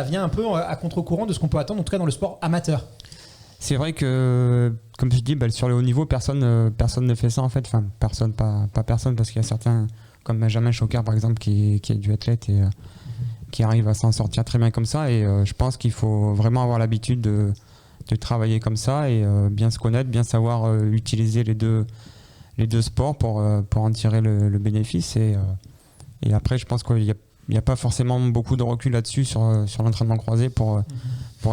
vient un peu à contre-courant de ce qu'on peut attendre, en tout cas dans le sport amateur. C'est vrai que, comme je dis, sur le haut niveau, personne ne fait ça en fait. Enfin, personne, pas personne, parce qu'il y a certains, comme Benjamin Choquer par exemple, qui est du athlète et qui arrive à s'en sortir très bien comme ça. Et je pense qu'il faut vraiment avoir l'habitude de travailler comme ça et bien se connaître, bien savoir utiliser les deux sports pour en tirer le bénéfice. Et après, je pense qu'il n'y a pas forcément beaucoup de recul là-dessus sur l'entraînement croisé pour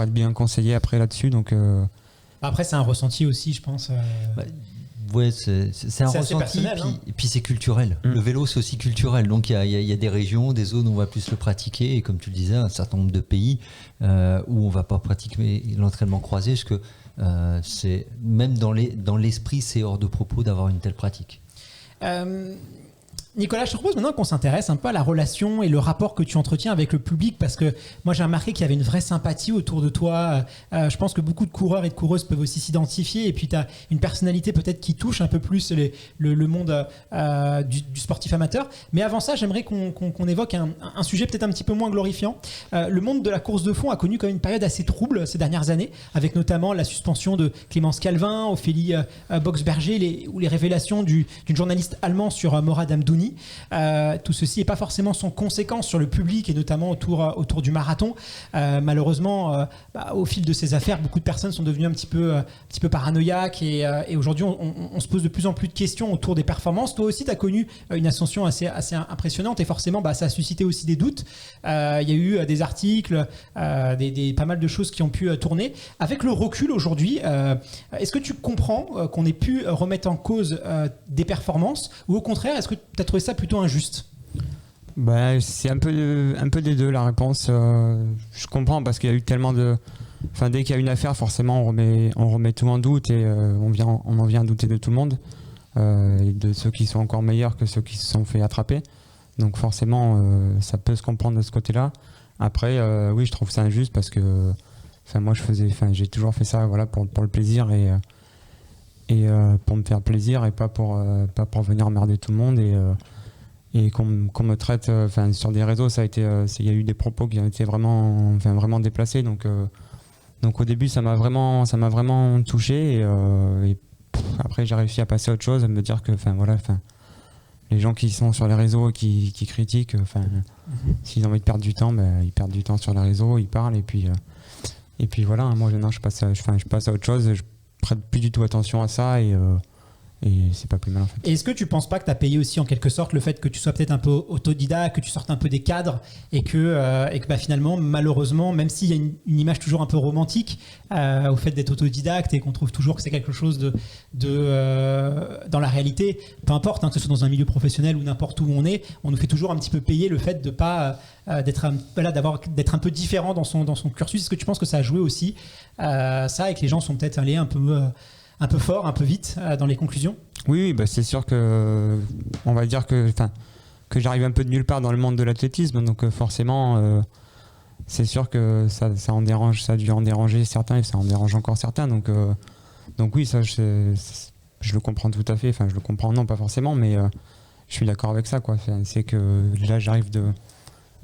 être bien conseillé après là-dessus. Donc, après, c'est un ressenti aussi, je pense. Ouais, c'est un ressenti, et puis c'est culturel. Le vélo, c'est aussi culturel. Donc il y a des régions, des zones où on va plus le pratiquer, et comme tu le disais, un certain nombre de pays où on ne va pas pratiquer l'entraînement croisé, parce que c'est, même dans l'esprit, c'est hors de propos d'avoir une telle pratique. Nicolas, je te propose maintenant qu'on s'intéresse un peu à la relation et le rapport que tu entretiens avec le public, parce que moi j'ai remarqué qu'il y avait une vraie sympathie autour de toi. Je pense que beaucoup de coureurs et de coureuses peuvent aussi s'identifier, et puis tu as une personnalité peut-être qui touche un peu plus le monde du sportif amateur. Mais avant ça, j'aimerais qu'on évoque un sujet peut-être un petit peu moins glorifiant. Le monde de la course de fond a connu quand même une période assez trouble ces dernières années, avec notamment la suspension de Clémence Calvin, Ophélie Boxberger, ou les révélations d'une journaliste allemande sur Morad Amdouni. Tout ceci n'est pas forcément sans conséquence sur le public, et notamment autour du marathon. Malheureusement, au fil de ces affaires, beaucoup de personnes sont devenues un petit peu paranoïaques, et aujourd'hui on se pose de plus en plus de questions autour des performances. Toi aussi tu as connu une ascension assez impressionnante, et forcément ça a suscité aussi des doutes. Il y a eu des articles, pas mal de choses qui ont pu tourner. Avec le recul aujourd'hui, est-ce que tu comprends qu'on ait pu remettre en cause des performances, ou au contraire est-ce que tu as trouvé ça plutôt injuste? C'est un peu des deux la réponse. Je comprends, parce qu'il y a eu tellement de... Enfin, dès qu'il y a une affaire, forcément on remet tout en doute, et on en vient à douter de tout le monde, et de ceux qui sont encore meilleurs que ceux qui se sont fait attraper. Donc forcément ça peut se comprendre de ce côté-là. Après oui, je trouve ça injuste, parce que moi j'ai toujours fait ça pour le plaisir, et pour me faire plaisir, et pas pour venir emmerder tout le monde, et qu'on me traite sur des réseaux. Il y a eu des propos qui ont été vraiment déplacés, donc au début ça m'a vraiment touché, et après j'ai réussi à passer à autre chose, à me dire que les gens qui sont sur les réseaux et qui critiquent, s'ils ont envie de perdre du temps, ils perdent du temps sur les réseaux, ils parlent, et puis voilà. Moi maintenant je passe à autre chose, je prête plus du tout attention à ça, et c'est pas plus mal en fait. Et est-ce que tu penses pas que tu as payé aussi en quelque sorte le fait que tu sois peut-être un peu autodidacte, que tu sortes un peu des cadres, et que finalement, malheureusement, même s'il y a une image toujours un peu romantique au fait d'être autodidacte, et qu'on trouve toujours que c'est quelque chose dans la réalité, peu importe, que ce soit dans un milieu professionnel ou n'importe où on est, on nous fait toujours un petit peu payer le fait de pas d'être un peu différent dans son cursus. Est-ce que tu penses que ça a joué aussi ça, et que les gens sont peut-être allés un peu fort, un peu vite dans les conclusions? Oui, c'est sûr que on va dire que j'arrive un peu de nulle part dans le monde de l'athlétisme, donc forcément c'est sûr que ça en dérange, ça a dû en déranger certains, et ça en dérange encore certains, donc donc oui, ça, je le comprends tout à fait. Enfin, je le comprends, non, pas forcément, mais je suis d'accord avec ça, quoi. Enfin, c'est que là,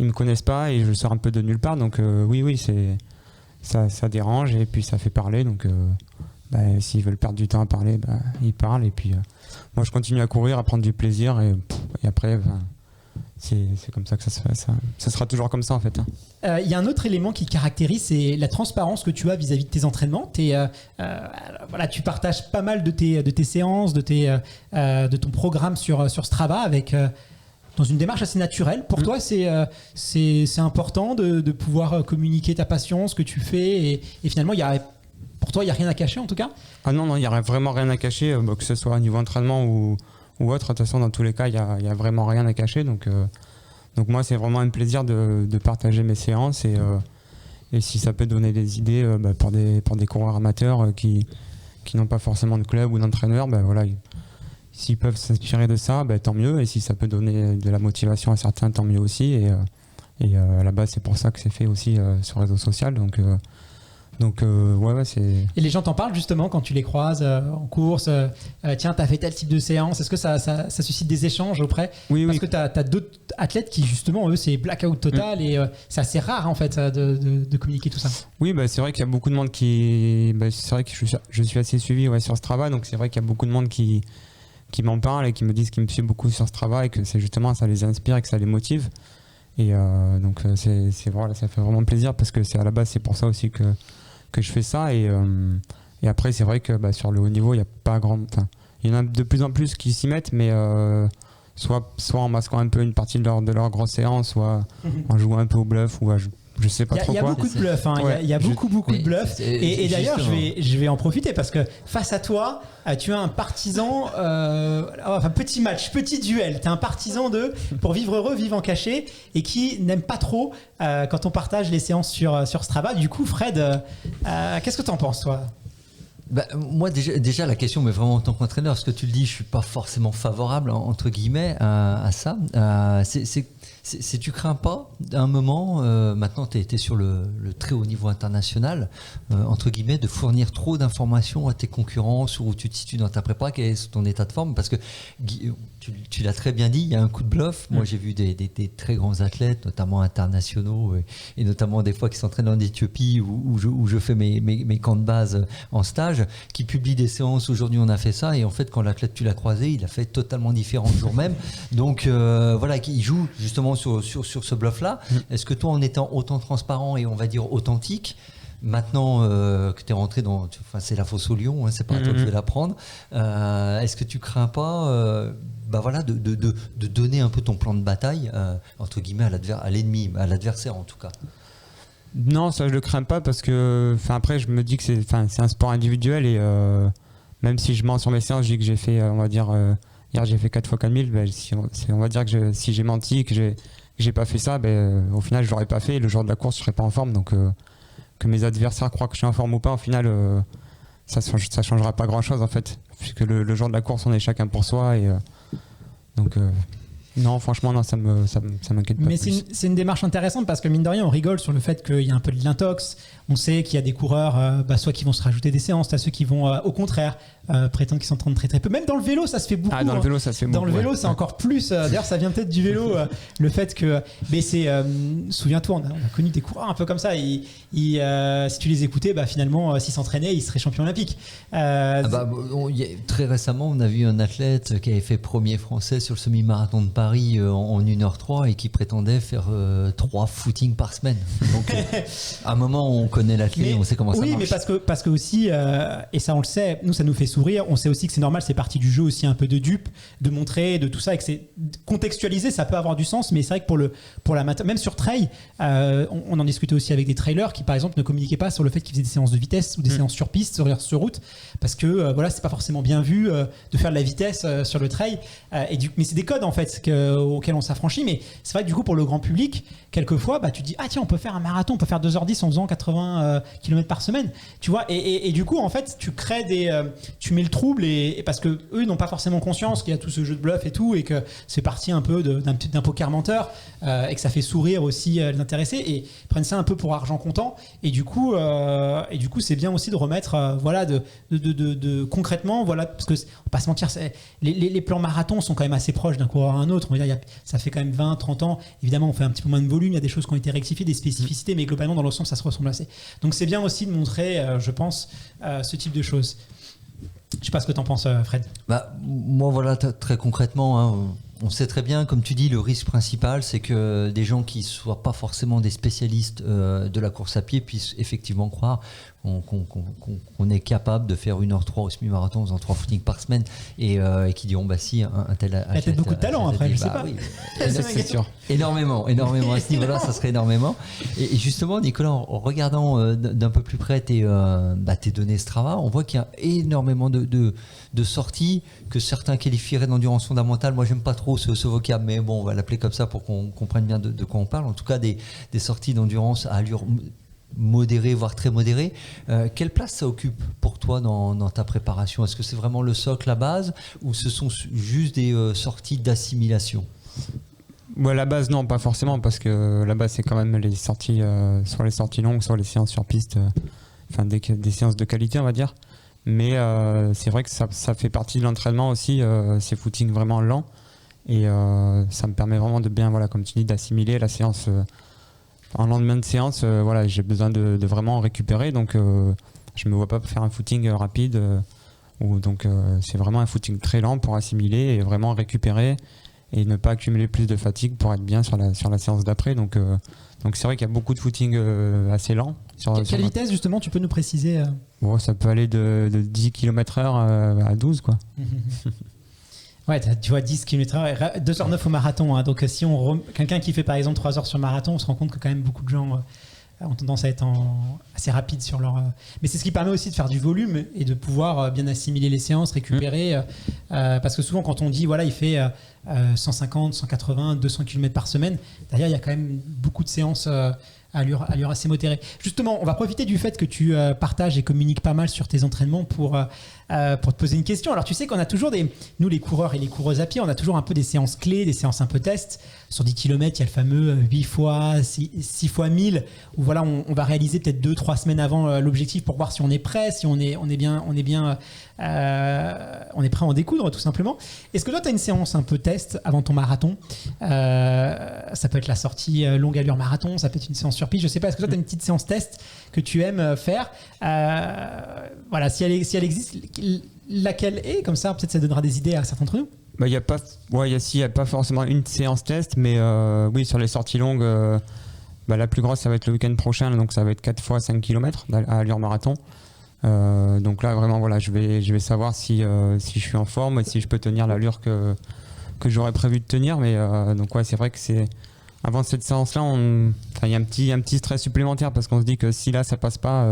ils me connaissent pas et je sors un peu de nulle part, donc oui, ça dérange et puis ça fait parler, donc s'ils veulent perdre du temps à parler, ils parlent, et puis moi je continue à courir, à prendre du plaisir, et après c'est comme ça que ça se fait, ça sera toujours comme ça en fait. Il y a un autre élément qui te caractérise, c'est la transparence que tu as vis-à-vis de tes entraînements. Tu partages pas mal de tes séances, de ton programme sur Strava dans une démarche assez naturelle. Pour toi, c'est important de pouvoir communiquer ta passion, ce que tu fais, et finalement, pour toi, il n'y a rien à cacher en tout cas? Ah non, il n'y a vraiment rien à cacher, que ce soit au niveau entraînement ou autre. De toute façon, dans tous les cas, il n'y a vraiment rien à cacher. Donc moi, c'est vraiment un plaisir de partager mes séances, et si ça peut donner des idées pour des coureurs amateurs qui n'ont pas forcément de club ou d'entraîneur, voilà, s'ils peuvent s'inspirer de ça, tant mieux. Et si ça peut donner de la motivation à certains, tant mieux aussi. Et à la base, c'est pour ça que c'est fait aussi sur les réseaux sociaux. Donc c'est... Et les gens t'en parlent justement quand tu les croises en course, tiens, t'as fait tel type de séance, est-ce que ça suscite des échanges auprès? Oui, parce que t'as d'autres athlètes qui justement, eux, c'est blackout total, et c'est assez rare en fait de communiquer tout ça. Oui, c'est vrai qu'il y a beaucoup de monde qui... c'est vrai que je suis assez suivi sur Strava, donc c'est vrai qu'il y a beaucoup de monde qui m'en parle et qui me disent qu'ils me suivent beaucoup sur Strava, et que c'est justement ça les inspire et que ça les motive. Et donc voilà, ça fait vraiment plaisir, parce que à la base c'est pour ça aussi que je fais ça, et après c'est vrai que sur le haut niveau il y a pas grand, il y en a de plus en plus qui s'y mettent, mais soit en masquant un peu une partie de leur grosse séance, soit en jouant un peu au bluff, ou je sais pas trop quoi. Il y a beaucoup de bluff, il y a beaucoup de bluff, et d'ailleurs je vais en profiter, parce que face à toi tu as un partisan, petit match, petit duel, tu es un partisan pour vivre heureux, vivre en cachet, et qui n'aime pas trop quand on partage les séances sur Strava. Du coup, Fred, qu'est-ce que tu en penses, toi? Moi déjà la question, mais vraiment en tant qu'entraîneur, ce que tu le dis, je suis pas forcément favorable entre guillemets à ça. Si tu crains pas à un moment, maintenant tu es sur le très haut niveau international, entre guillemets, de fournir trop d'informations à tes concurrents sur où tu te situes dans ta prépa, quel est ton état de forme, parce que tu l'as très bien dit, il y a un coup de bluff. Moi j'ai vu des très grands athlètes, notamment internationaux, et notamment des fois qui s'entraînent en Éthiopie, où je fais mes camps de base en stage, qui publient des séances. Aujourd'hui on a fait ça, et en fait quand l'athlète tu l'as croisé, il a fait totalement différent le jour même. Donc voilà, qui joue justement sur ce bluff-là. Est-ce que toi, en étant autant transparent et on va dire authentique, maintenant que tu es rentré c'est la fosse au lion, c'est pas à toi que je vais la prendre, est-ce que tu crains pas de donner un peu ton plan de bataille entre guillemets à l'ennemi, à l'adversaire en tout cas? Non, ça je le crains pas, parce que après je me dis que c'est un sport individuel, et même si je mens sur mes séances, je dis que j'ai fait on va dire hier j'ai fait 4 fois 4000, on va dire que si j'ai menti, que j'ai pas fait ça, au final je l'aurais pas fait, et le jour de la course je serais pas en forme. Donc que mes adversaires croient que je suis en forme ou pas, au final ça changera pas grand chose en fait, puisque le jour de la course on est chacun pour soi, et donc non, franchement non, ça m'inquiète pas. Mais c'est une démarche intéressante, parce que mine de rien on rigole sur le fait qu'il y a un peu de l'intox. On sait qu'il y a des coureurs soit qui vont se rajouter des séances, t'as ceux qui vont au contraire prétendent qu'ils s'entraînent très très peu. Même dans le vélo ça se fait beaucoup. Dans le vélo ça se fait beaucoup. Dans le vélo c'est encore plus. D'ailleurs ça vient peut-être du vélo, le fait que... Mais c'est... souviens-toi, on a connu des coureurs un peu comme ça. Si tu les écoutais, finalement s'ils s'entraînaient ils seraient champions olympiques. Très récemment on a vu un athlète qui avait fait premier français sur le semi-marathon de Paris en 1h03, et qui prétendait faire 3 footings par semaine. Donc à un moment on connaît l'athlète, on sait comment ça marche. Oui, mais parce que aussi, et ça on le sait, nous ça nous fait sourire, on sait aussi que c'est normal, c'est partie du jeu aussi, un peu de dupe, de montrer, de tout ça, et que c'est contextualisé, ça peut avoir du sens, mais c'est vrai que pour l'amateur, même sur trail, on en discutait aussi avec des trailers qui par exemple ne communiquaient pas sur le fait qu'ils faisaient des séances de vitesse ou des séances sur piste, sur route, parce que c'est pas forcément bien vu de faire de la vitesse sur le trail, mais c'est des codes en fait auxquels on s'affranchit, mais c'est vrai que du coup pour le grand public, quelquefois tu te dis ah tiens on peut faire un marathon, on peut faire 2h10 en faisant 80 km par semaine, tu vois, et du coup en fait tu crées tu mets le trouble et parce que eux n'ont pas forcément conscience qu'il y a tout ce jeu de bluff et tout, et que c'est parti un peu d'un poker menteur, et que ça fait sourire aussi les intéressés, et ils prennent ça un peu pour argent comptant, et du coup c'est bien aussi de remettre de concrètement, voilà, parce que on va pas se mentir, les plans marathons sont quand même assez proches d'un coureur à un autre. On va dire, ça fait quand même 20-30 ans, évidemment on fait un petit peu moins de volume, il y a des choses qui ont été rectifiées, des spécificités, mais globalement dans l'ensemble ça se ressemble assez. Donc c'est bien aussi de montrer, je pense, ce type de choses. Je sais pas ce que t'en penses, Fred. Moi voilà, très concrètement, hein, on sait très bien, comme tu dis, le risque principal, c'est que des gens qui ne soient pas forcément des spécialistes de la course à pied puissent effectivement croire qu'on est capable de faire 1h03 au semi-marathon en faisant 3 footings par semaine, et qui diront si un tel il y a peut-être beaucoup de talent après, je sais pas. Oui, c'est sûr. Énormément à ce niveau-là, ça serait énormément. Et justement, Nicolas, en regardant d'un peu plus près tes données Strava, on voit qu'il y a énormément de sorties que certains qualifieraient d'endurance fondamentale. Moi, j'aime pas trop ce vocable, mais bon, on va l'appeler comme ça pour qu'on comprenne bien de quoi on parle. En tout cas, des sorties d'endurance à allure modérée, voire très modérée. Quelle place ça occupe pour toi dans ta préparation ? Est-ce que c'est vraiment le socle, la base, ou ce sont juste des sorties d'assimilation ? La base, non, pas forcément, parce que la base, c'est quand même les sorties, soit les sorties longues, soit les séances sur piste, des séances de qualité, on va dire. Mais c'est vrai que ça fait partie de l'entraînement aussi, ces footings vraiment lents. Et ça me permet vraiment de bien, comme tu dis, d'assimiler la séance. En lendemain de séance, j'ai besoin de vraiment récupérer. Donc, je ne me vois pas faire un footing rapide. Donc, c'est vraiment un footing très lent pour assimiler et vraiment récupérer et ne pas accumuler plus de fatigue pour être bien sur la séance d'après. Donc c'est vrai qu'il y a beaucoup de footing assez lents. Quelle vitesse, justement, tu peux nous préciser ça peut aller de 10 km/h à 12, quoi. Ouais, tu vois, 10 km/h, 2h09 au marathon. Hein, donc, si quelqu'un qui fait par exemple 3 heures sur marathon, on se rend compte que quand même beaucoup de gens ont tendance à être assez rapides sur leur. Mais c'est ce qui permet aussi de faire du volume et de pouvoir bien assimiler les séances, récupérer. Parce que souvent, quand on dit, il fait 150, 180, 200 km par semaine, derrière, il y a quand même beaucoup de séances à allure assez modérée. Justement, on va profiter du fait que tu partages et communiques pas mal sur tes entraînements pour te poser une question. Alors, tu sais qu'on a toujours nous les coureurs et les coureuses à pied, on a toujours un peu des séances clés, des séances un peu test. Sur 10 km, il y a le fameux 8 fois, 6 fois 1000, où on va réaliser peut-être 2-3 semaines avant l'objectif pour voir si on est prêt, si on est prêt à en découdre, tout simplement. Est-ce que toi, tu as une séance un peu test avant ton marathon ? Ça peut être la sortie longue allure marathon, ça peut être une séance sur piste, je sais pas. Est-ce que toi, tu as une petite séance test que tu aimes faire ? Si elle existe, laquelle est ? Comme ça, peut-être ça donnera des idées à certains d'entre nous. Il n'y a pas forcément une séance test, mais oui, sur les sorties longues, la plus grosse, ça va être le week-end prochain, donc ça va être 4 fois 5 km à allure marathon. Donc là, vraiment, je vais savoir si je suis en forme et si je peux tenir l'allure que j'aurais prévu de tenir. Mais c'est vrai que avant cette séance-là, il y a un petit stress supplémentaire parce qu'on se dit que si là, ça passe pas...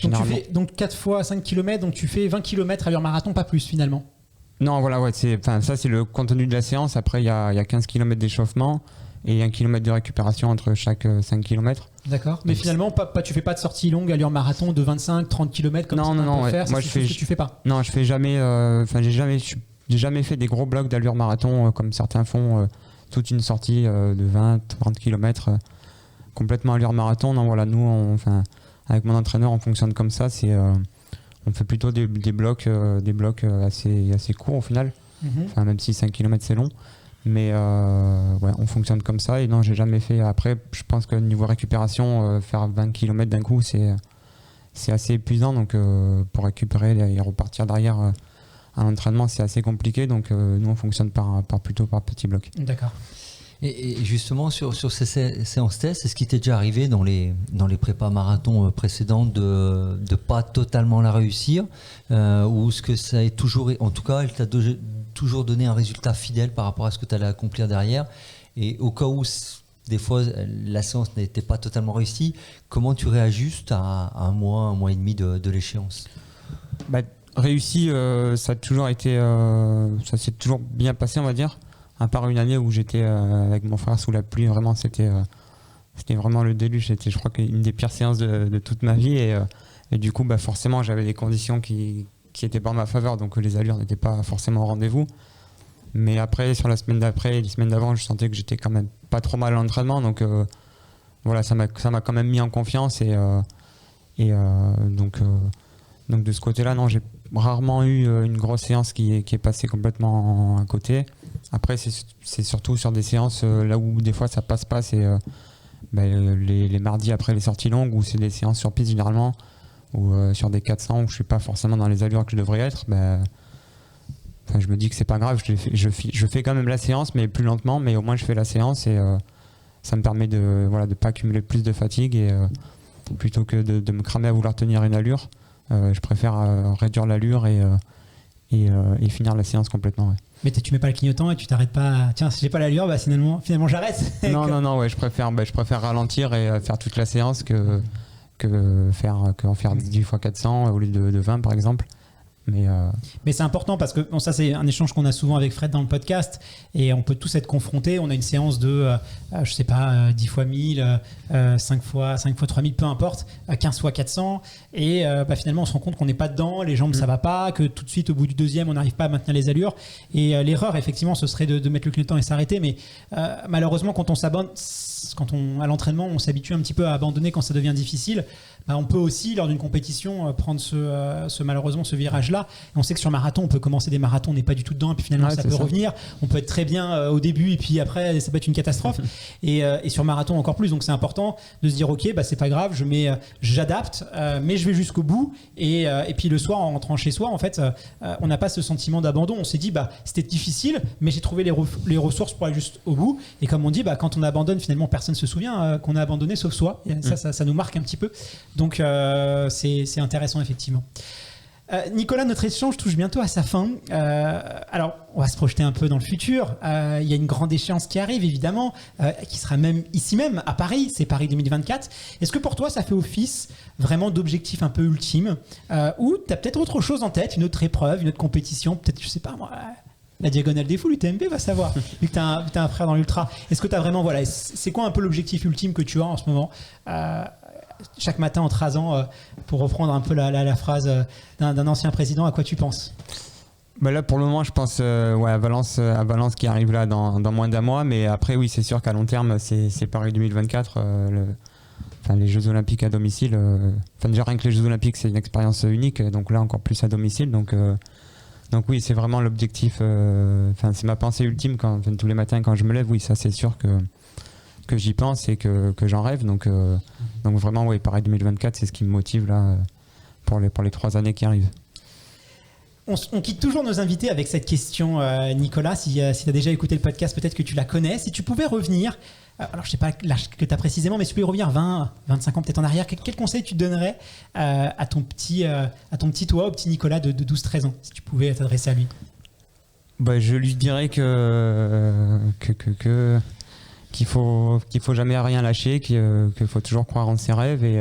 Donc tu fais 4 fois 5 km, donc tu fais 20 km à allure marathon, pas plus finalement. Non, ça c'est le contenu de la séance. Après, il y a 15 km d'échauffement et 1 km de récupération entre chaque 5 km. D'accord. Mais finalement, tu fais pas de sortie longue allure marathon de 25-30 km comme on peut faire. Moi, c'est ce que tu fais pas. Non, je fais jamais. J'ai jamais fait des gros blocs d'allure marathon comme certains font toute une sortie de 20-30 km complètement allure marathon. Non, nous, avec mon entraîneur, on fonctionne comme ça. On fait plutôt des blocs assez courts au final. Même si 5 km c'est long. Mais on fonctionne comme ça. Et non, j'ai jamais fait. Après, je pense que niveau récupération, faire 20 km d'un coup, c'est assez épuisant. Donc pour récupérer et repartir derrière à l'entraînement, c'est assez compliqué. Donc nous, on fonctionne plutôt par petits blocs. D'accord. Et justement, sur ces séances tests, est-ce qu'il t'est déjà arrivé dans les prépas marathons précédentes de pas totalement la réussir, ou est-ce que ça est toujours, en tout cas, elle t'a toujours donné un résultat fidèle par rapport à ce que tu allais accomplir derrière, et au cas où des fois la séance n'était pas totalement réussie, comment tu réajustes à un mois et demi de l'échéance ? Réussi, ça a toujours été, ça s'est toujours bien passé, on va dire. À part une année où j'étais avec mon frère sous la pluie, vraiment c'était vraiment le déluge. C'était, je crois, une des pires séances de toute ma vie. Et du coup, forcément, j'avais des conditions qui étaient pas en ma faveur, donc les allures n'étaient pas forcément au rendez-vous. Mais après, sur la semaine d'après et les semaines d'avant, je sentais que j'étais quand même pas trop mal à l'entraînement. Donc voilà, ça m'a quand même mis en confiance. Donc de ce côté-là, non, j'ai rarement eu une grosse séance qui est passée complètement à côté. Après, c'est surtout sur des séances là où des fois ça passe pas, c'est les mardis après les sorties longues, où c'est des séances sur piste généralement, ou sur des 400 où je suis pas forcément dans les allures que je devrais être. Je me dis que c'est pas grave, je fais quand même la séance, mais plus lentement, mais au moins je fais la séance et ça me permet de pas accumuler plus de fatigue, et plutôt que de me cramer à vouloir tenir une allure, je préfère réduire l'allure et finir la séance complètement. Ouais. Mais tu mets pas le clignotant et tu t'arrêtes pas. Tiens, si j'ai pas l'allure, finalement j'arrête. Non, ouais, je préfère ralentir et faire toute la séance que en faire 10 fois 400 au lieu de 20 par exemple. Mais c'est important parce que ça c'est un échange qu'on a souvent avec Fred dans le podcast, et on peut tous être confrontés. On a une séance de 10 fois 1000, 5 fois 3000, peu importe, 15 fois 400, et finalement on se rend compte qu'on n'est pas dedans, les jambes ça va pas, que tout de suite au bout du deuxième on n'arrive pas à maintenir les allures, et l'erreur effectivement ce serait de mettre le clignotant et s'arrêter. Mais malheureusement quand on à l'entraînement on s'habitue un petit peu à abandonner quand ça devient difficile. On peut aussi lors d'une compétition prendre malheureusement ce virage là. Et on sait que sur marathon on peut commencer des marathons, on n'est pas du tout dedans, et puis finalement ça peut revenir, on peut être très bien au début et puis après ça peut être une catastrophe. Et sur marathon encore plus, donc c'est important de se dire ok, c'est pas grave, j'adapte, mais je vais jusqu'au bout, et puis le soir en rentrant chez soi en fait on n'a pas ce sentiment d'abandon. On s'est dit c'était difficile, mais j'ai trouvé les ressources pour aller juste au bout. Et comme on dit, quand on abandonne finalement personne se souvient qu'on a abandonné sauf soi, et ça nous marque un petit peu. Donc c'est intéressant effectivement. Nicolas, notre échange touche bientôt à sa fin. Alors, on va se projeter un peu dans le futur. Il y a une grande échéance qui arrive, évidemment, qui sera même ici même, à Paris. C'est Paris 2024. Est-ce que pour toi, ça fait office vraiment d'objectif un peu ultime, ou tu as peut-être autre chose en tête, une autre épreuve, une autre compétition, peut-être, je sais pas moi, la Diagonale des Fous, l'UTMB va savoir, vu que tu as un frère dans l'ultra. Est-ce que tu as vraiment, c'est quoi un peu l'objectif ultime que tu as en ce moment chaque matin en te rasant, pour reprendre un peu la phrase d'un ancien président, à quoi tu penses? Là pour le moment je pense à Valence qui arrive là dans moins d'un mois, mais après oui c'est sûr qu'à long terme c'est Paris 2024, les Jeux Olympiques à domicile, déjà rien que les Jeux Olympiques c'est une expérience unique, donc là encore plus à domicile, donc oui c'est vraiment l'objectif, c'est ma pensée ultime tous les matins quand je me lève, oui ça c'est sûr que j'y pense et que j'en rêve, donc vraiment oui Paris 2024 c'est ce qui me motive là pour les 3 années qui arrivent. On quitte toujours nos invités avec cette question, Nicolas. Si tu as déjà écouté le podcast, peut-être que tu la connais. Si tu pouvais revenir, alors je ne sais pas l'âge que tu as précisément, mais si tu pouvais revenir 20, 25 ans peut-être en arrière, quel conseil tu donnerais à ton petit toi, au petit Nicolas de 12-13 ans, si tu pouvais t'adresser à lui? Je lui dirais qu'il faut jamais rien lâcher, qu'il faut toujours croire en ses rêves, et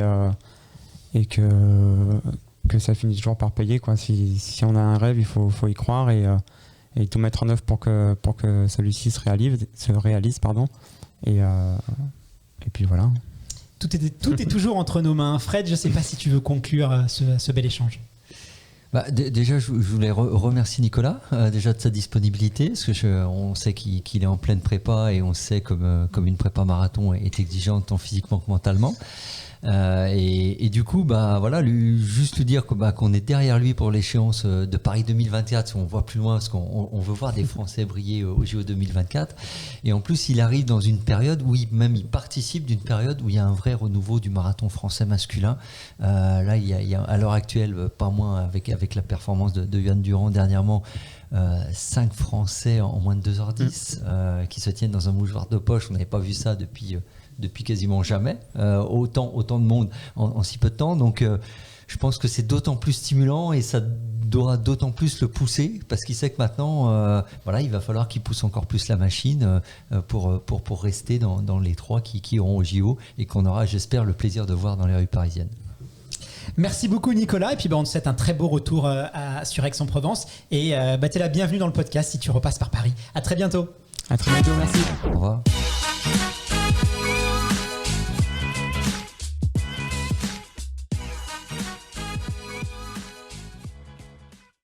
que ça finit toujours par payer, quoi. Si on a un rêve, il faut y croire et tout mettre en œuvre pour que celui-ci se réalise, pardon. Et puis voilà. Tout est toujours entre nos mains. Fred, je ne sais pas si tu veux conclure ce bel échange. Déjà, je voulais remercier Nicolas déjà de sa disponibilité, parce que on sait qu'il est en pleine prépa, et on sait comme une prépa marathon est exigeante tant physiquement que mentalement. Et du coup, juste lui dire qu'on est derrière lui pour l'échéance de Paris 2024, si on voit plus loin, parce qu'on veut voir des Français briller au JO 2024. Et en plus, il arrive dans une période où il participe d'une période où il y a un vrai renouveau du marathon français masculin. Là, il y a à l'heure actuelle, pas moins avec la performance de Yoann Durand dernièrement, 5 Français en moins de 2h10 qui se tiennent dans un mouchoir de poche. On n'avait pas vu ça depuis quasiment jamais, autant de monde en si peu de temps. Donc je pense que c'est d'autant plus stimulant, et ça doit d'autant plus le pousser, parce qu'il sait que maintenant il va falloir qu'il pousse encore plus la machine pour rester dans les 3 qui iront au JO, et qu'on aura, j'espère, le plaisir de voir dans les rues parisiennes. Merci beaucoup Nicolas, et puis on te souhaite un très beau retour sur Aix-en-Provence, et t'es la bienvenue dans le podcast si tu repasses par Paris. À très bientôt. À très bientôt, merci. Au revoir.